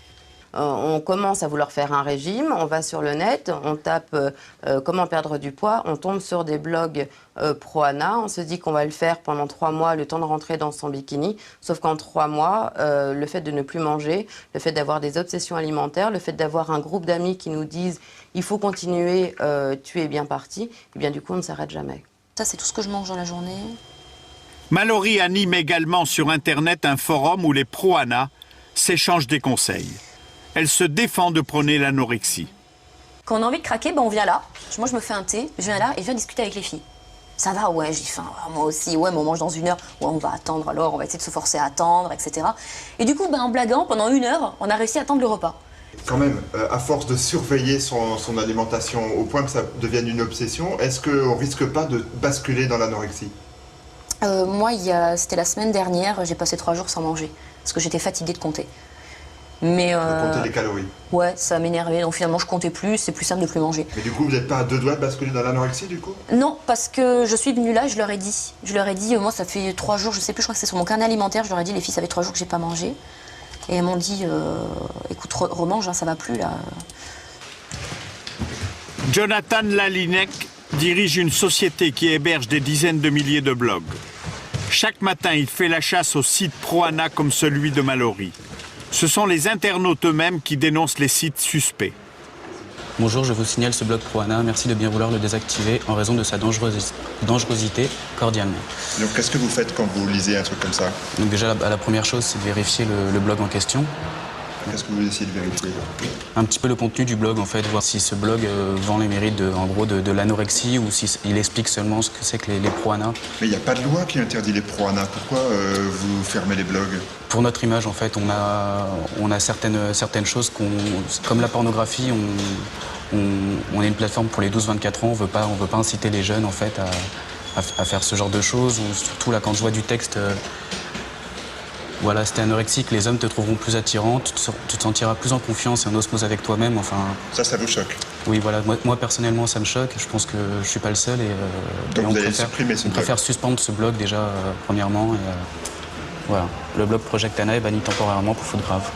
On commence à vouloir faire un régime, on va sur le net, on tape comment perdre du poids, on tombe sur des blogs pro-ANA, on se dit qu'on va le faire pendant 3 mois, le temps de rentrer dans son bikini, sauf qu'en 3 mois, le fait de ne plus manger, le fait d'avoir des obsessions alimentaires, le fait d'avoir un groupe d'amis qui nous disent « il faut continuer, tu es bien parti », et bien du coup on ne s'arrête jamais. Ça c'est tout ce que je mange dans la journée. Mallory anime également sur Internet un forum où les pro-ANA s'échangent des conseils. Elle se défend de prôner l'anorexie. Quand on a envie de craquer, ben on vient là. Moi, je me fais un thé, je viens là et je viens discuter avec les filles. Ça va, ouais, j'ai faim, moi aussi, ouais, mais on mange dans 1 heure, ouais, on va attendre alors, on va essayer de se forcer à attendre, etc. Et du coup, ben, en blaguant, pendant 1 heure, on a réussi à attendre le repas. Quand même, à force de surveiller son alimentation au point que ça devienne une obsession, est-ce qu'on risque pas de basculer dans l'anorexie? Moi, c'était la semaine dernière, j'ai passé 3 jours sans manger, parce que j'étais fatiguée de compter. Mais de compter les calories. Ouais, ça m'énervait, donc finalement je comptais plus, c'est plus simple de plus manger. Mais du coup, vous n'êtes pas à 2 doigts de basculer dans l'anorexie du coup? Non, parce que je suis venue là, je leur ai dit, moi ça fait 3 jours, je sais plus, je crois que c'est sur mon carnet alimentaire, je leur ai dit, les filles, ça fait 3 jours que j'ai pas mangé. Et elles m'ont dit, écoute, remange, hein, ça va plus là. Jonathan Lalinec dirige une société qui héberge des dizaines de milliers de blogs. Chaque matin, il fait la chasse aux sites pro-ANA comme celui de Mallory. Ce sont les internautes eux-mêmes qui dénoncent les sites suspects. Bonjour, je vous signale ce blog pro-ANA. Merci de bien vouloir le désactiver en raison de sa dangerosité, cordialement. Donc qu'est-ce que vous faites quand vous lisez un truc comme ça? Donc déjà, la première chose, c'est de vérifier le blog en question. Qu'est-ce que vous essayez de vérifier? Un petit peu le contenu du blog, en fait, voir si ce blog vend les mérites de l'anorexie ou s'il explique seulement ce que c'est que les pro-ANA. Mais il n'y a pas de loi qui interdit les pro-ANA. Pourquoi vous fermez les blogs? Pour notre image, en fait, on a certaines choses comme la pornographie, on est une plateforme pour les 12-24 ans, on veut pas inciter les jeunes, en fait, à faire ce genre de choses, ou surtout là, quand je vois du texte... Voilà, si t'es anorexique, les hommes te trouveront plus attirante, tu te sentiras plus en confiance et en osmose avec toi-même, enfin... Ça vous choque? Oui, voilà, moi personnellement ça me choque, je pense que je suis pas le seul et donc vous allez supprimer ce blog? On préfère suspendre ce blog déjà, premièrement, et voilà. Le blog Project ANA est banni temporairement pour faute grave.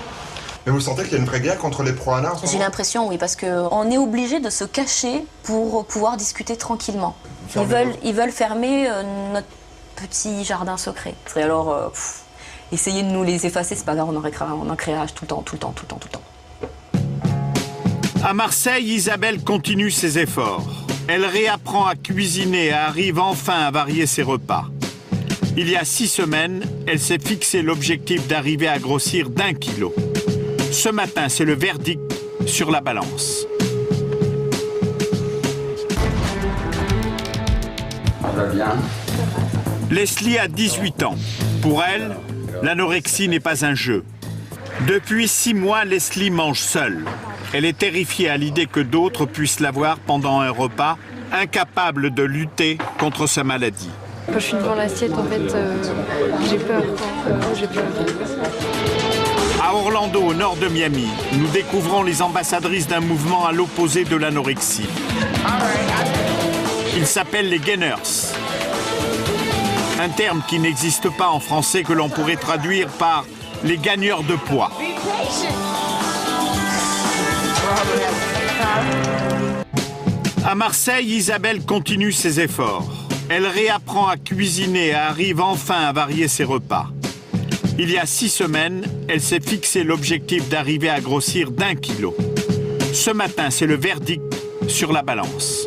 Mais vous sentez qu'il y a une vraie guerre contre les pro-ANA en ce moment? J'ai l'impression, oui, parce qu'on est obligé de se cacher pour pouvoir discuter tranquillement. Ils veulent fermer notre petit jardin secret. Et alors... Essayez de nous les effacer, c'est pas grave, on en créera tout le temps. À Marseille, Isabelle continue ses efforts. Elle réapprend à cuisiner et arrive enfin à varier ses repas. Il y a 6 semaines, elle s'est fixé l'objectif d'arriver à grossir d'1 kilo. Ce matin, c'est le verdict sur la balance. Ça va bien. Leslie a 18 ans. Pour elle, l'anorexie n'est pas un jeu. Depuis 6 mois, Leslie mange seule. Elle est terrifiée à l'idée que d'autres puissent la voir pendant un repas, incapable de lutter contre sa maladie. Quand je suis devant l'assiette, en fait, j'ai peur. À Orlando, au nord de Miami, nous découvrons les ambassadrices d'un mouvement à l'opposé de l'anorexie. Ils s'appellent les gainers. Un terme qui n'existe pas en français que l'on pourrait traduire par les gagneurs de poids. À Marseille, Isabelle continue ses efforts. Elle réapprend à cuisiner et arrive enfin à varier ses repas. Il y a 6 semaines, elle s'est fixé l'objectif d'arriver à grossir d'1 kilo. Ce matin, c'est le verdict sur la balance.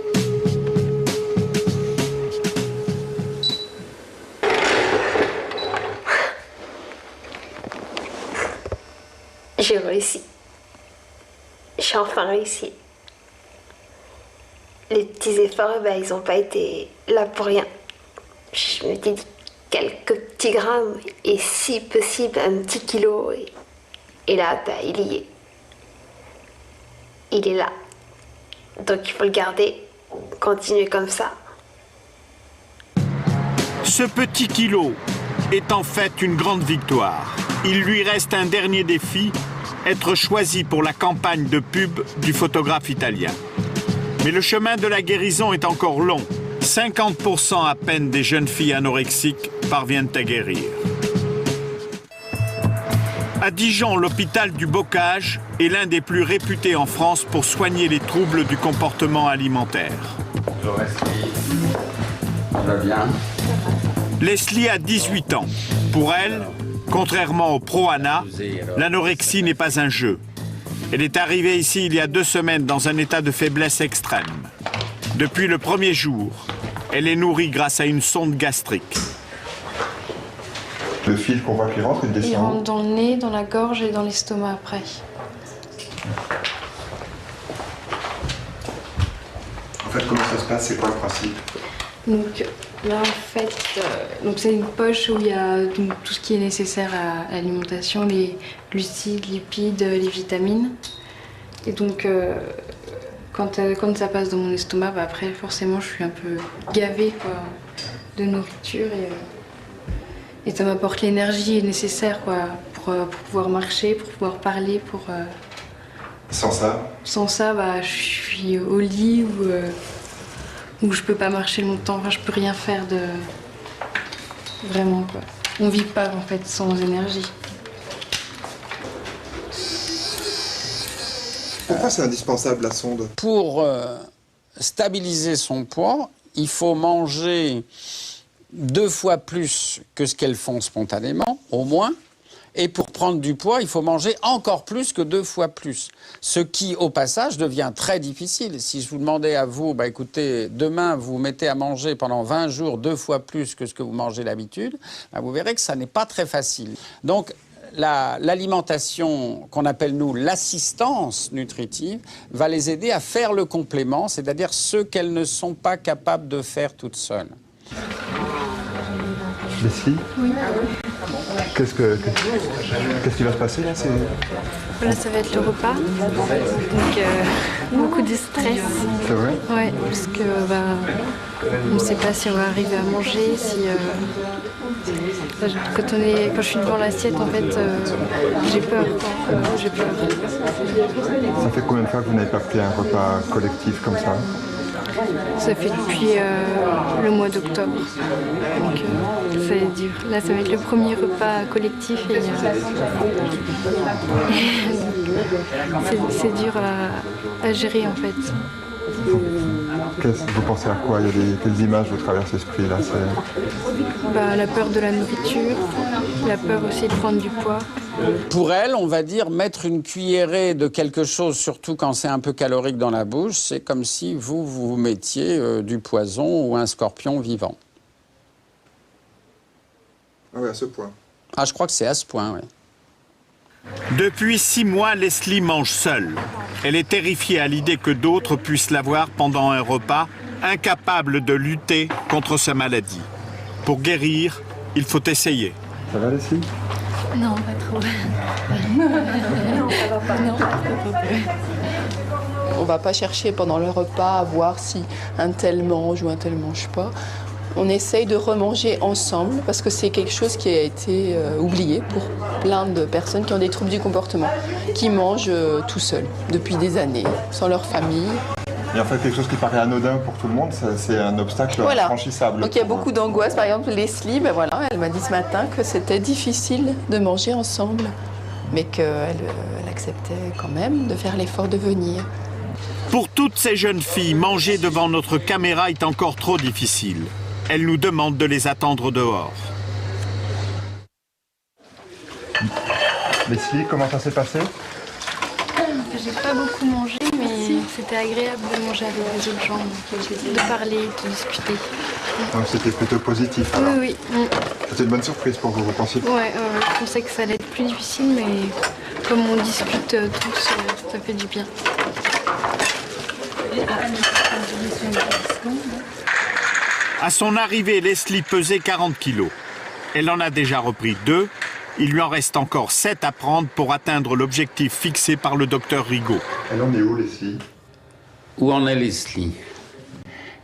J'ai réussi. J'ai enfin réussi. Les petits efforts, ils n'ont pas été là pour rien. Je me dis quelques petits grammes et si possible un petit kilo. Et là, il y est. Il est là. Donc il faut le garder, continuer comme ça. Ce petit kilo est en fait une grande victoire. Il lui reste un dernier défi, être choisi pour la campagne de pub du photographe italien. Mais le chemin de la guérison est encore long. 50% à peine des jeunes filles anorexiques parviennent à guérir. À Dijon, l'hôpital du Bocage est l'un des plus réputés en France pour soigner les troubles du comportement alimentaire. Bonjour Leslie. Ça va bien? Leslie a 18 ans. Pour elle, contrairement au pro-ANA, l'anorexie n'est pas un jeu. Elle est arrivée ici il y a 2 semaines dans un état de faiblesse extrême. Depuis le premier jour, elle est nourrie grâce à une sonde gastrique. Le fil qu'on voit qui rentre, il descend. Il rentre dans le nez, dans la gorge et dans l'estomac après. ça se passe? C'est quoi le principe? Donc là en fait, c'est une poche où il y a donc, tout ce qui est nécessaire à l'alimentation, les glucides, lipides, les vitamines. Et donc quand ça passe dans mon estomac, bah, après forcément je suis un peu gavée quoi, de nourriture et ça m'apporte l'énergie nécessaire quoi, pour pouvoir marcher, pour pouvoir parler. Sans ça? Sans ça, bah, je suis au lit où je peux pas marcher longtemps, enfin, je peux rien faire de... Vraiment quoi. On vit pas en fait sans énergie. Pourquoi c'est indispensable la sonde? Pour stabiliser son poids, il faut manger 2 fois plus que ce qu'elles font spontanément, au moins. Et pour prendre du poids, il faut manger encore plus que 2 fois plus. Ce qui, au passage, devient très difficile. Si je vous demandais à vous, bah, écoutez, demain, vous mettez à manger pendant 20 jours 2 fois plus que ce que vous mangez d'habitude, bah, vous verrez que ça n'est pas très facile. Donc, l'alimentation qu'on appelle, nous, l'assistance nutritive, va les aider à faire le complément, c'est-à-dire ce qu'elles ne sont pas capables de faire toutes seules. Leslie? Oui. Qu'est-ce qui va se passer là? Là, ça va être le repas. Donc, beaucoup de stress. C'est vrai? Ouais, parce que on ne sait pas si on va arriver à manger, quand je suis devant l'assiette, en fait, j'ai peur. J'ai peur. Ça fait combien de fois que vous n'avez pas pris un repas collectif comme ça? Ça fait depuis le mois d'octobre. Donc c'est dur. Là, ça va être le premier repas collectif et c'est dur à gérer en fait. Vous pensez à quoi? Quelles images vous traversent l'esprit là? La peur de la nourriture, la peur aussi de prendre du poids. Pour elle, on va dire, mettre une cuillerée de quelque chose, surtout quand c'est un peu calorique dans la bouche, c'est comme si vous mettiez du poison ou un scorpion vivant. Ah oui, à ce point. Ah, je crois que c'est à ce point, oui. Depuis 6 mois, Leslie mange seule. Elle est terrifiée à l'idée que d'autres puissent la voir pendant un repas, incapable de lutter contre sa maladie. Pour guérir, il faut essayer. Ça va, Leslie? Non, pas trop. Non, ça va pas. Non, pas trop. On va pas chercher pendant le repas à voir si un tel mange ou un tel mange pas. On essaye de remanger ensemble parce que c'est quelque chose qui a été oublié pour plein de personnes qui ont des troubles du comportement, qui mangent tout seuls depuis des années, sans leur famille. Et en fait, quelque chose qui paraît anodin pour tout le monde, c'est un obstacle infranchissable. Donc il y a beaucoup d'angoisse. Par exemple, Leslie, elle m'a dit ce matin que c'était difficile de manger ensemble, mais qu'elle acceptait quand même de faire l'effort de venir. Pour toutes ces jeunes filles, manger devant notre caméra est encore trop difficile. Elle nous demande de les attendre dehors. Leslie, comment ça s'est passé? J'ai pas beaucoup mangé, mais c'était agréable de manger avec les autres gens, de parler, de discuter. Donc c'était plutôt positif alors. Oui, oui. C'était une bonne surprise pour vous, vous pensiez? Ouais, je pensais que ça allait être plus difficile, mais comme on discute tous, ça fait du bien. À son arrivée, Leslie pesait 40 kilos. Elle en a déjà repris 2. Il lui en reste encore 7 à prendre pour atteindre l'objectif fixé par le docteur Rigaud. Elle en est où, Leslie? Où en est Leslie?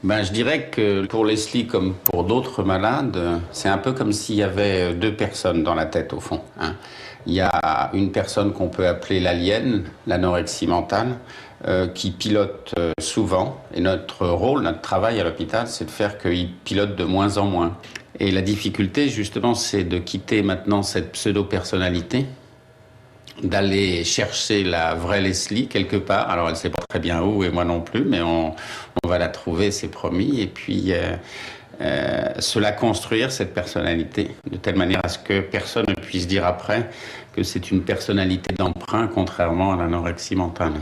Je dirais que pour Leslie, comme pour d'autres malades, c'est un peu comme s'il y avait 2 personnes dans la tête, au fond. Il y a une personne qu'on peut appeler l'alien, l'anorexie mentale, qui pilote souvent. Et notre rôle, notre travail à l'hôpital, c'est de faire qu'il pilote de moins en moins. Et la difficulté, justement, c'est de quitter maintenant cette pseudo-personnalité, d'aller chercher la vraie Leslie quelque part. Alors, elle ne sait pas très bien où, et moi non plus, mais on va la trouver, c'est promis. Et puis, se la construire, cette personnalité, de telle manière à ce que personne ne puisse dire après que c'est une personnalité d'emprunt, contrairement à l'anorexie mentale.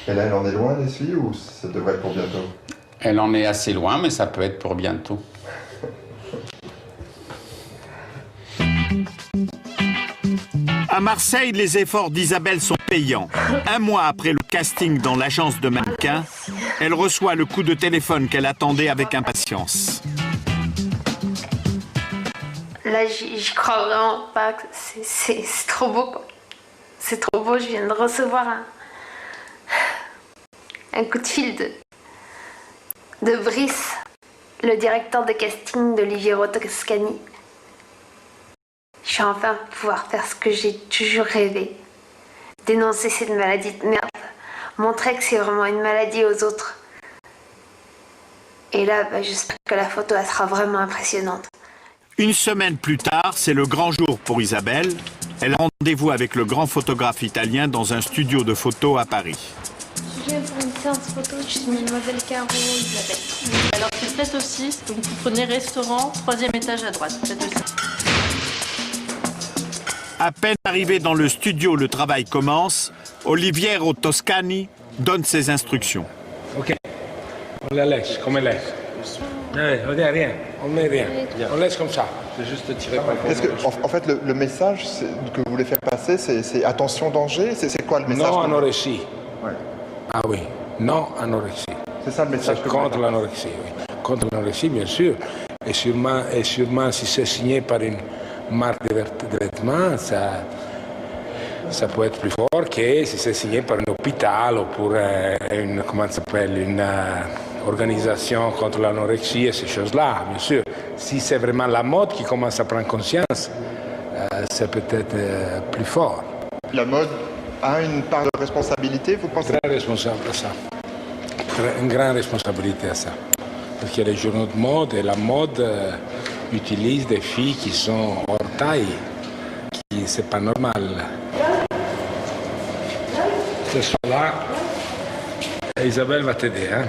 Et là, elle en est loin, Leslie, ou ça devrait être pour bientôt? Elle en est assez loin, mais ça peut être pour bientôt. À Marseille, les efforts d'Isabelle sont payants. Un mois après le casting dans l'agence de mannequins, elle reçoit le coup de téléphone qu'elle attendait avec impatience. Là, j'y crois vraiment pas. C'est trop beau, quoi. C'est trop beau. Je viens de recevoir un coup de fil de Brice, le directeur de casting d'Oliviero Toscani. Je vais enfin pouvoir faire ce que j'ai toujours rêvé. Dénoncer cette maladie de merde. Montrer que c'est vraiment une maladie aux autres. Et là, j'espère que la photo elle sera vraiment impressionnante. Une semaine plus tard, c'est le grand jour pour Isabelle. Elle a rendez-vous avec le grand photographe italien dans un studio de photo à Paris. Je viens pour une séance photo, je suis Mademoiselle Caro Isabelle. Alors c'est faites aussi, donc vous prenez restaurant, 3e étage à droite, faites aussi. À peine arrivé dans le studio, le travail commence. Oliviero Toscani donne ses instructions. Ok, on la laisse comme elle est. On dit rien, on met rien, on laisse comme ça. C'est juste tirer par le En fait, le message que vous voulez faire passer, c'est attention danger. C'est quoi le message? Non anorexie. Ouais. Ah oui, non anorexie. C'est ça le message. C'est contre l'anorexie, oui. Contre l'anorexie, bien sûr. Et sûrement si c'est signé par une marque de vêtements, ça peut être plus fort que si c'est signé par un hôpital ou pour une, comment ça s'appelle, une organisation contre l'anorexie et ces choses-là, bien sûr. Si c'est vraiment la mode qui commence à prendre conscience, c'est peut-être plus fort. La mode a une part de responsabilité, vous pensez? Très responsable à ça. Une grande responsabilité à ça. Parce qu'il y a les journaux de mode et la mode utilise des filles qui sont hors taille, qui c'est pas normal. Ce soir-là, Isabelle va t'aider. Hein?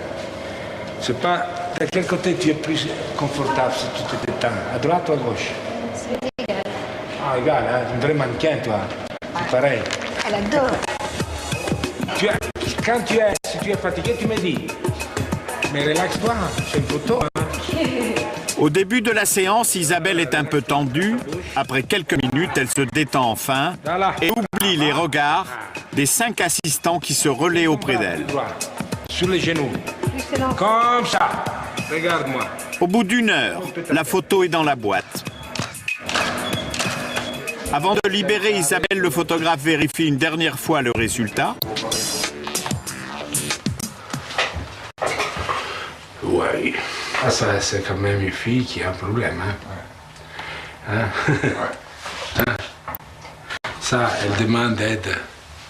C'est pas de quel côté tu es plus confortable si tu te détends, à droite ou à gauche? C'est égal. Ah, égal, hein? Un vrai mannequin, toi. C'est pareil. Elle adore. Si tu es fatigué, tu me dis. Mais relaxe-toi, c'est une photo. Hein? Au début de la séance, Isabelle est un peu tendue. Après quelques minutes, elle se détend enfin et oublie les regards des 5 assistants qui se relaient auprès d'elle. Sur les genoux. Comme ça. Regarde-moi. Au bout d'1 heure, la photo est dans la boîte. Avant de libérer Isabelle, le photographe vérifie une dernière fois le résultat. Oui. Ça, c'est quand même une fille qui a un problème. Hein? Hein? Ça, elle demande aide.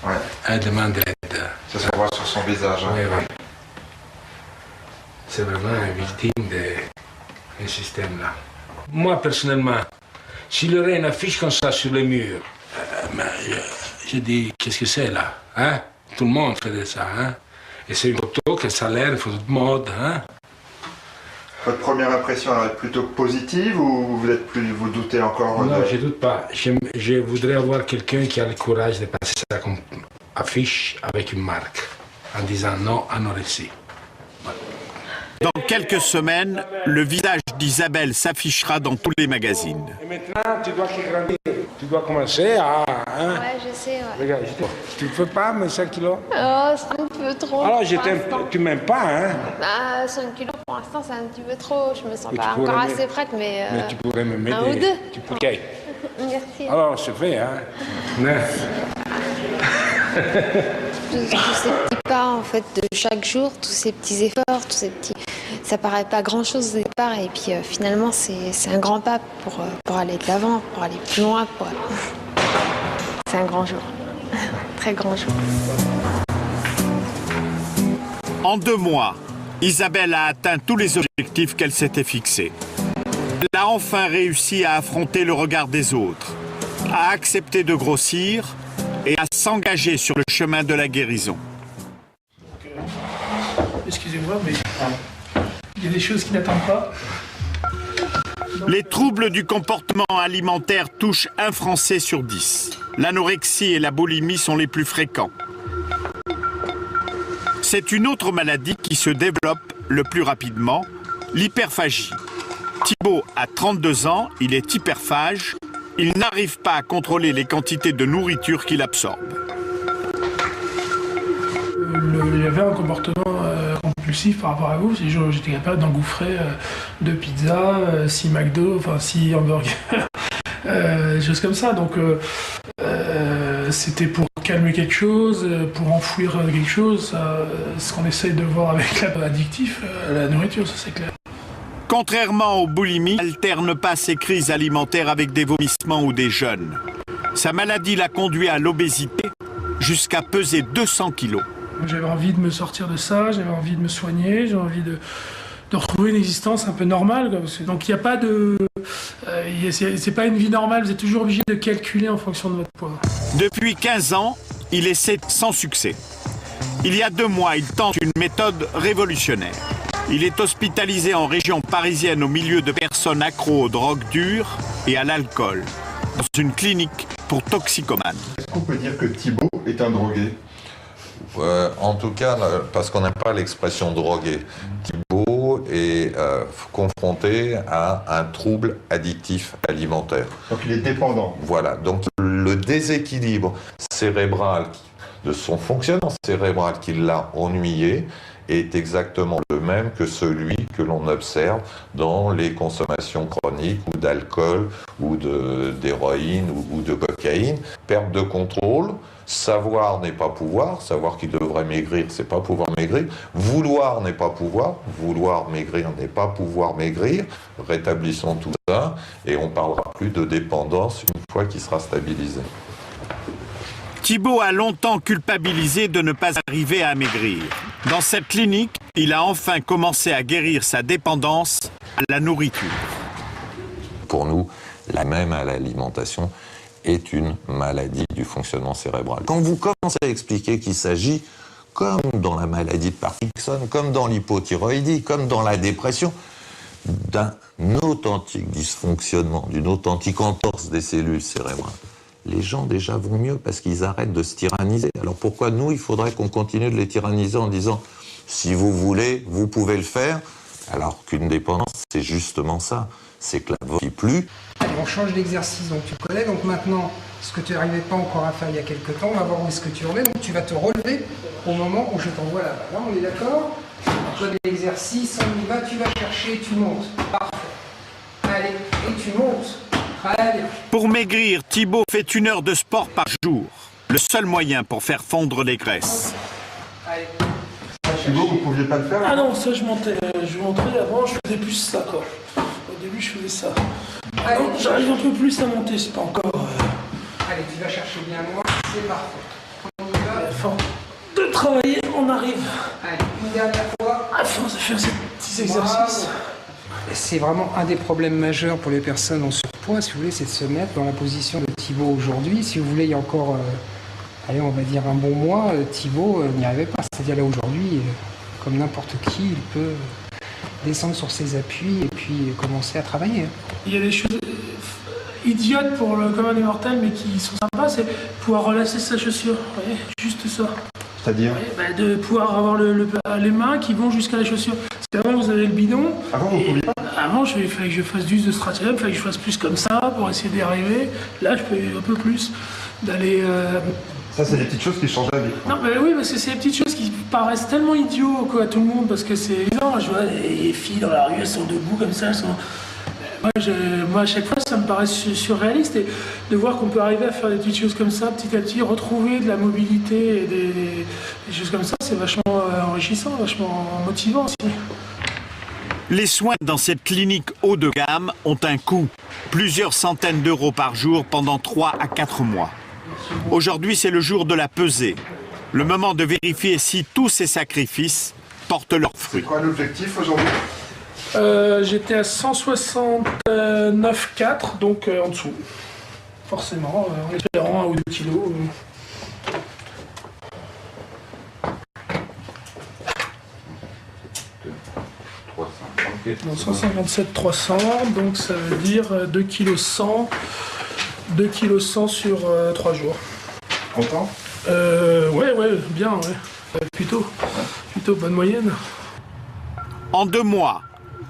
Ouais. Elle demande aide. Ça se voit sur son visage. Hein. Oui, oui. C'est vraiment une victime de ce système-là. Moi, personnellement, s'il y aurait une affiche comme ça sur le mur, je dis, qu'est-ce que c'est là? Hein? Tout le monde fait ça. Hein? Et c'est une photo que ça a l'air, une photo de mode. Hein? Votre première impression elle est plutôt positive ou vous doutez encore? Non, je ne doute pas. Je voudrais avoir quelqu'un qui a le courage de passer ça comme affiche avec une marque, en disant non anorexie. Dans quelques semaines, le visage d'Isabelle s'affichera dans tous les magazines. Et maintenant, tu dois grandir. Tu dois commencer à... Hein? Ouais, je sais, ouais. Regarde, tu ne peux pas, mais 5 kilos? Oh, c'est un peu trop. Alors, tu m'aimes pas, hein? Bah, 5 kilos pour l'instant, c'est un petit peu trop. Je me sens Mais pas encore assez prête, mais tu pourrais me m'aider. 1 ou 2. Ok. Merci. Alors, c'est fait, hein? Non. Tous ces petits pas, en fait, de chaque jour, tous ces petits efforts, tous ces petits... Ça paraît pas grand-chose au départ, et puis finalement, c'est un grand pas pour aller de l'avant, pour aller plus loin. C'est un grand jour. Très grand jour. En 2 mois, Isabelle a atteint tous les objectifs qu'elle s'était fixés. Elle a enfin réussi à affronter le regard des autres, à accepter de grossir et à s'engager sur le chemin de la guérison. Excusez-moi, mais il y a des choses qui n'attendent pas. Les troubles du comportement alimentaire touchent 1 Français sur 10. L'anorexie et la boulimie sont les plus fréquents. C'est une autre maladie qui se développe le plus rapidement, l'hyperphagie. Thibaut a 32 ans, il est hyperphage il n'arrive pas à contrôler les quantités de nourriture qu'il absorbe. Il y avait un comportement compulsif par rapport à vous. J'étais capable d'engouffrer 2 pizzas, 6 McDo, enfin 6 hamburgers, des choses comme ça. Donc c'était pour calmer quelque chose, pour enfouir quelque chose. Ce qu'on essaye de voir avec l'addictif, la nourriture, ça c'est clair. Contrairement aux boulimiques, il n'alterne pas ses crises alimentaires avec des vomissements ou des jeûnes. Sa maladie l'a conduit à l'obésité jusqu'à peser 200 kilos. J'avais envie de me sortir de ça, j'avais envie de me soigner, j'ai envie de retrouver une existence un peu normale. Donc il n'y a pas de... c'est pas une vie normale, vous êtes toujours obligé de calculer en fonction de votre poids. Depuis 15 ans, il essaie sans succès. Il y a 2 mois, il tente une méthode révolutionnaire. Il est hospitalisé en région parisienne au milieu de personnes accros aux drogues dures et à l'alcool, dans une clinique pour toxicomanes. Est-ce qu'on peut dire que Thibaut est un drogué ? En tout cas, parce qu'on n'aime pas l'expression drogué. Thibaut est confronté à un trouble addictif alimentaire. Donc il est dépendant. Voilà, donc le déséquilibre cérébral de son fonctionnement cérébral qui l'a ennuyé est exactement le même que celui que l'on observe dans les consommations chroniques ou d'alcool ou d'héroïne ou de cocaïne. Perte de contrôle, savoir n'est pas pouvoir, savoir qu'il devrait maigrir, c'est pas pouvoir maigrir. Vouloir n'est pas pouvoir, vouloir maigrir n'est pas pouvoir maigrir. Rétablissons tout ça et on parlera plus de dépendance une fois qu'il sera stabilisé. Thibaut a longtemps culpabilisé de ne pas arriver à maigrir. Dans cette clinique, il a enfin commencé à guérir sa dépendance à la nourriture. Pour nous, la même à l'alimentation est une maladie du fonctionnement cérébral. Quand vous commencez à expliquer qu'il s'agit, comme dans la maladie de Parkinson, comme dans l'hypothyroïdie, comme dans la dépression, d'un authentique dysfonctionnement, d'une authentique entorse des cellules cérébrales, les gens déjà vont mieux parce qu'ils arrêtent de se tyranniser. Alors pourquoi nous, il faudrait qu'on continue de les tyranniser en disant « si vous voulez, vous pouvez le faire », alors qu'une dépendance, c'est justement ça, c'est que la vie plus. Allez, on change d'exercice, donc tu connais, donc maintenant, ce que tu n'arrivais pas encore à faire il y a quelques temps, on va voir où est-ce que tu en es, donc tu vas te relever au moment où je t'envoie là-bas. Là, on est d'accord ? Tu as l'exercice, on y va, tu vas chercher, tu montes. Parfait. Allez, et tu montes. Très bien. Pour maigrir, Thibaut fait 1 heure de sport par jour. Le seul moyen pour faire fondre les graisses. Allez. Thibaut, vous ne pouviez pas le faire? Ah non, ça je montrais avant, je faisais plus ça quoi. Au début je faisais ça. Allez, j'arrive un peu plus à monter, c'est pas encore... Allez, tu vas chercher bien loin, c'est parfait. On y va. À la fin de travailler, on arrive. Allez, une dernière fois. À force de faire ces petits exercices. C'est vraiment un des problèmes majeurs pour les personnes en surpoids, si vous voulez, c'est de se mettre dans la position de Thibaut aujourd'hui. Si vous voulez, il y a encore, allez, on va dire un bon mois, Thibaut n'y arrivait pas. C'est-à-dire là aujourd'hui, comme n'importe qui, il peut descendre sur ses appuis et puis commencer à travailler. Il y a des choses idiotes pour le commun des mortels, mais qui sont sympas, c'est pouvoir relâcher sa chaussure. Vous voyez, juste ça. C'est-à-dire de pouvoir avoir les mains qui vont jusqu'à la chaussure. Parce qu'avant, vous avez le bidon. Avant, vous ne pouviez pas? Avant, il fallait que je fasse du stratagème, il fallait que je fasse plus comme ça pour essayer d'y arriver. Là, je peux un peu plus d'aller... Ça, c'est des petites choses qui changent la vie. Non, mais oui, parce que c'est des petites choses qui paraissent tellement idiots quoi, à tout le monde, parce que c'est évident. Je vois les filles dans la rue, elles sont debout comme ça, elles sont... Moi, à chaque fois, ça me paraît surréaliste et de voir qu'on peut arriver à faire des petites choses comme ça, petit à petit, retrouver de la mobilité et des choses comme ça, c'est vachement enrichissant, vachement motivant aussi. Les soins dans cette clinique haut de gamme ont un coût. Plusieurs centaines d'euros par jour pendant 3 à 4 mois. Aujourd'hui, c'est le jour de la pesée. Le moment de vérifier si tous ces sacrifices portent leurs fruits. C'est quoi l'objectif aujourd'hui? J'étais à 169,4, donc en dessous. Forcément, en espérant 1 ou 2 kilos. Donc 157,300, donc ça veut dire 2,1 kg sur 3 jours. Content? Ouais, bien, ouais. Plutôt bonne moyenne. En 2 mois,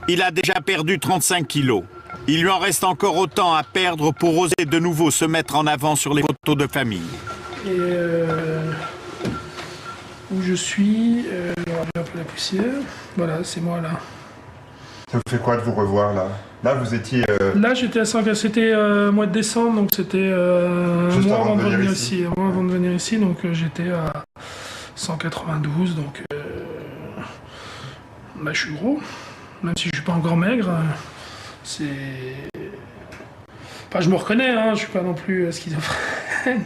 il a déjà perdu 35 kilos. Il lui en reste encore autant à perdre pour oser de nouveau se mettre en avant sur les photos de famille. Et où je suis, je reviens un peu la poussière. Voilà, c'est moi là. Ça vous fait quoi de vous revoir là? Là, vous étiez... Là, j'étais à 100, c'était mois de décembre, donc c'était moi avant de venir ici. Moi avant de venir ici, donc j'étais à 192, donc bah, je suis gros. Même si je suis pas encore maigre, c'est... Enfin, je me reconnais, hein, je suis pas non plus schizophrène.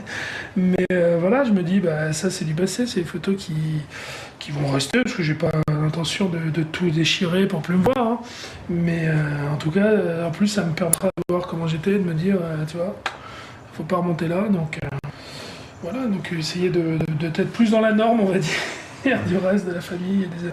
Mais voilà, je me dis, bah, ça c'est du passé, c'est des photos qui vont rester, parce que j'ai pas l'intention de tout déchirer pour plus me voir. Hein. Mais en tout cas, en plus, ça me permettra de voir comment j'étais, de me dire, tu vois, faut pas remonter là. Donc voilà, donc essayer d'être plus dans la norme, on va dire, du reste de la famille et des...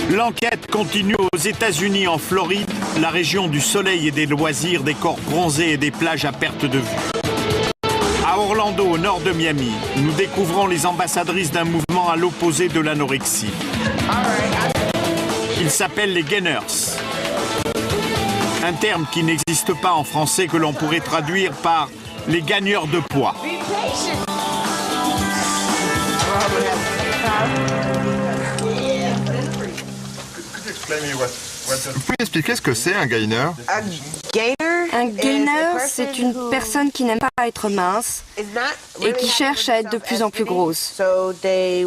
L'enquête continue aux États-Unis, en Floride, la région du soleil et des loisirs, des corps bronzés et des plages à perte de vue. À Orlando, au nord de Miami, nous découvrons les ambassadrices d'un mouvement à l'opposé de l'anorexie. Ils s'appellent les gainers. Un terme qui n'existe pas en français, que l'on pourrait traduire par les gagneurs de poids. Vous pouvez expliquer ce que c'est un gainer? Un gainer, c'est une personne qui n'aime pas être mince et qui cherche à être de plus en plus grosse, mais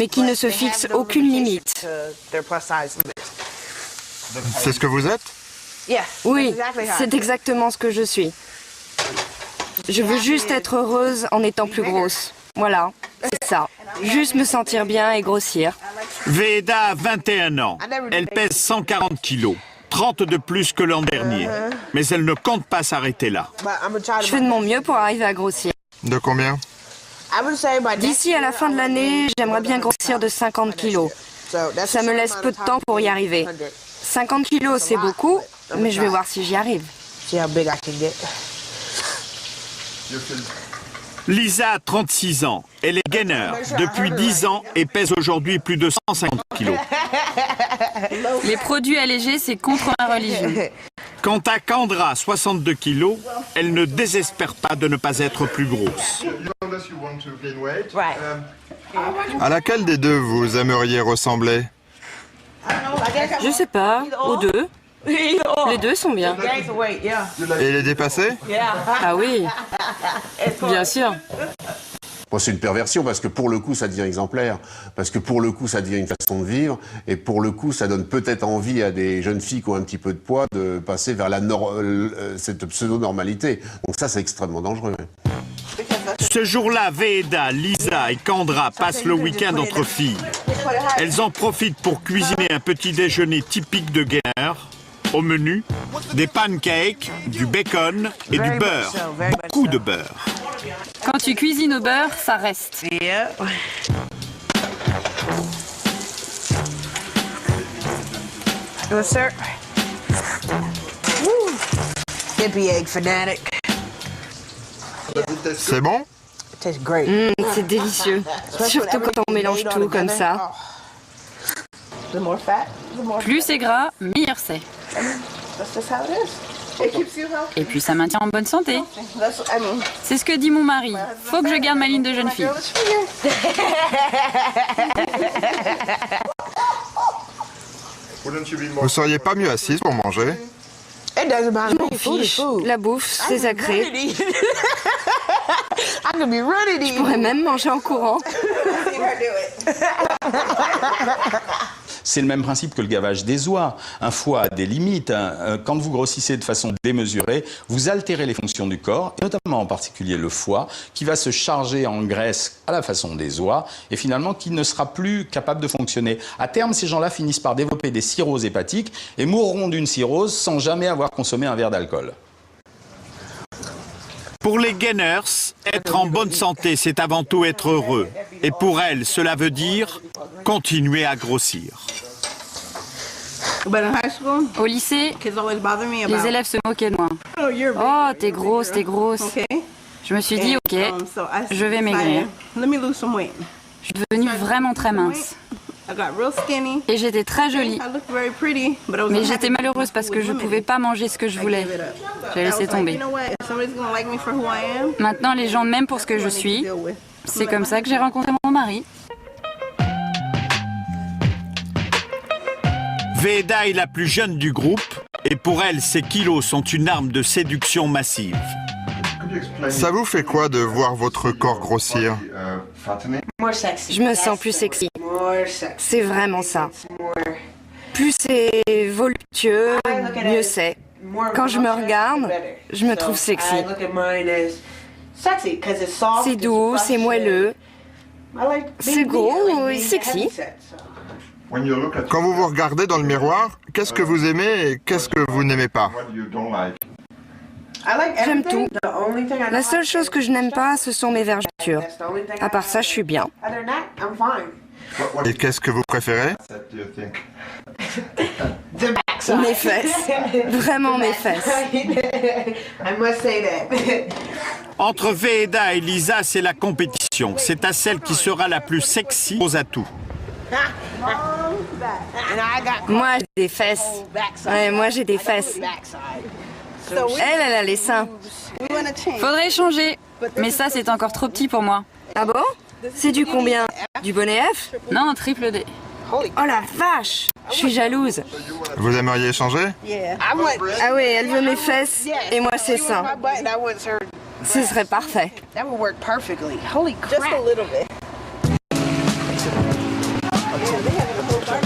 qui ne se fixe aucune limite. C'est ce que vous êtes? Oui, c'est exactement ce que je suis. Je veux juste être heureuse en étant plus grosse. Voilà, c'est ça. Juste me sentir bien et grossir. Veda a 21 ans. Elle pèse 140 kilos. 30 de plus que l'an dernier. Mais elle ne compte pas s'arrêter là. Je fais de mon mieux pour arriver à grossir. De combien? D'ici à la fin de l'année, j'aimerais bien grossir de 50 kilos. Ça me laisse peu de temps pour y arriver. 50 kilos, c'est beaucoup, mais je vais voir si j'y arrive. Lisa a 36 ans. Elle est gainer depuis 10 ans et pèse aujourd'hui plus de 150 kilos. Les produits allégés, c'est contre la religion. Quant à Kendra, 62 kilos, elle ne désespère pas de ne pas être plus grosse. À laquelle des deux vous aimeriez ressembler? Je sais pas, aux deux. Les deux sont bien. Et les dépasser? Ah oui, bien sûr. Bon, c'est une perversion parce que pour le coup ça devient exemplaire, parce que pour le coup ça devient une façon de vivre et pour le coup ça donne peut-être envie à des jeunes filles qui ont un petit peu de poids de passer vers cette pseudo-normalité. Donc ça c'est extrêmement dangereux. Ce jour-là, Veda, Lisa et Kendra passent le week-end entre filles. Elles en profitent pour cuisiner un petit déjeuner typique de gainer. Au menu, des pancakes, du bacon et du beurre. Beaucoup de beurre. Quand tu cuisines au beurre, ça reste. Good, sir. Woo. Hippie egg fanatic. C'est bon? Tastes great. C'est délicieux. Surtout quand on mélange tout comme ça. Plus c'est gras, meilleur c'est. Et puis ça maintient en bonne santé. C'est ce que dit mon mari. Faut que je garde ma ligne de jeune fille. Vous seriez pas mieux assise pour manger? Je m'en fiche. La bouffe, c'est sacré. Je pourrais même manger en courant. C'est le même principe que le gavage des oies. Un foie a des limites. Quand vous grossissez de façon démesurée, vous altérez les fonctions du corps, et notamment en particulier le foie, qui va se charger en graisse à la façon des oies, et finalement qui ne sera plus capable de fonctionner. À terme, ces gens-là finissent par développer des cirrhoses hépatiques et mourront d'une cirrhose sans jamais avoir consommé un verre d'alcool. Pour les gainers, être en bonne santé, c'est avant tout être heureux. Et pour elles, cela veut dire continuer à grossir. Au lycée, les élèves se moquaient de moi. Oh, t'es grosse, t'es grosse. Je me suis dit, ok, je vais maigrir. Je suis devenue vraiment très mince. Et j'étais très jolie. Mais j'étais malheureuse parce que je ne pouvais pas manger ce que je voulais. J'ai laissé tomber. Maintenant, les gens m'aiment pour ce que je suis. C'est comme ça que j'ai rencontré mon mari. Veheda est la plus jeune du groupe et pour elle, ses kilos sont une arme de séduction massive. Ça vous fait quoi de voir votre corps grossir? Je me sens plus sexy. C'est vraiment ça. Plus c'est voluptueux, mieux c'est. Quand je me regarde, je me trouve sexy. C'est doux, c'est moelleux. C'est gros et sexy. Quand vous vous regardez dans le miroir, qu'est-ce que vous aimez et qu'est-ce que vous n'aimez pas? J'aime tout. La seule chose que je n'aime pas, ce sont mes vergetures. À part ça, je suis bien. Et qu'est-ce que vous préférez? Mes fesses. Vraiment mes fesses. Entre Veheda et Lisa, c'est la compétition. C'est à celle qui sera la plus sexy aux atouts. Moi, j'ai des fesses. Ouais, moi, j'ai des fesses. Elle a les seins. Faudrait changer. Mais ça, c'est encore trop petit pour moi. Ah bon? C'est du combien? Du bonnet F? Non, triple D. Oh la vache! Je suis jalouse. Vous aimeriez changer? Ah oui, elle veut mes fesses et moi ses seins. Ce serait parfait.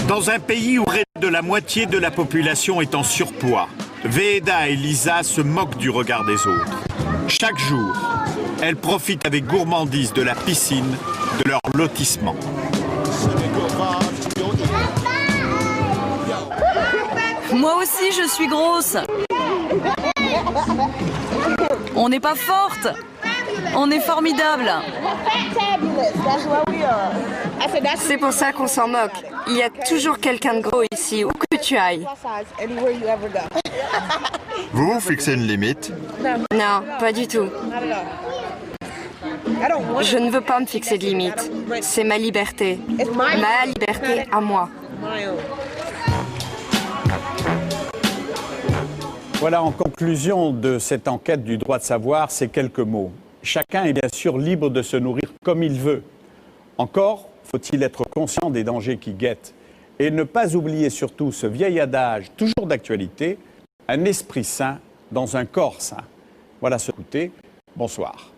Dans un pays où près de la moitié de la population est en surpoids, Veheda et Lisa se moquent du regard des autres. Chaque jour, elles profitent avec gourmandise de la piscine de leur lotissement. Moi aussi, je suis grosse. On n'est pas forte. On est formidable. C'est pour ça qu'on s'en moque. Il y a toujours quelqu'un de gros ici, où que tu ailles. Vous vous fixez une limite? Non, pas du tout. Je ne veux pas me fixer de limite. C'est ma liberté. Ma liberté à moi. Voilà, en conclusion de cette enquête du droit de savoir, ces quelques mots. Chacun est bien sûr libre de se nourrir comme il veut. Encore faut-il être conscient des dangers qui guettent et ne pas oublier surtout ce vieil adage, toujours d'actualité, un esprit sain dans un corps sain. Voilà ce côté. Bonsoir.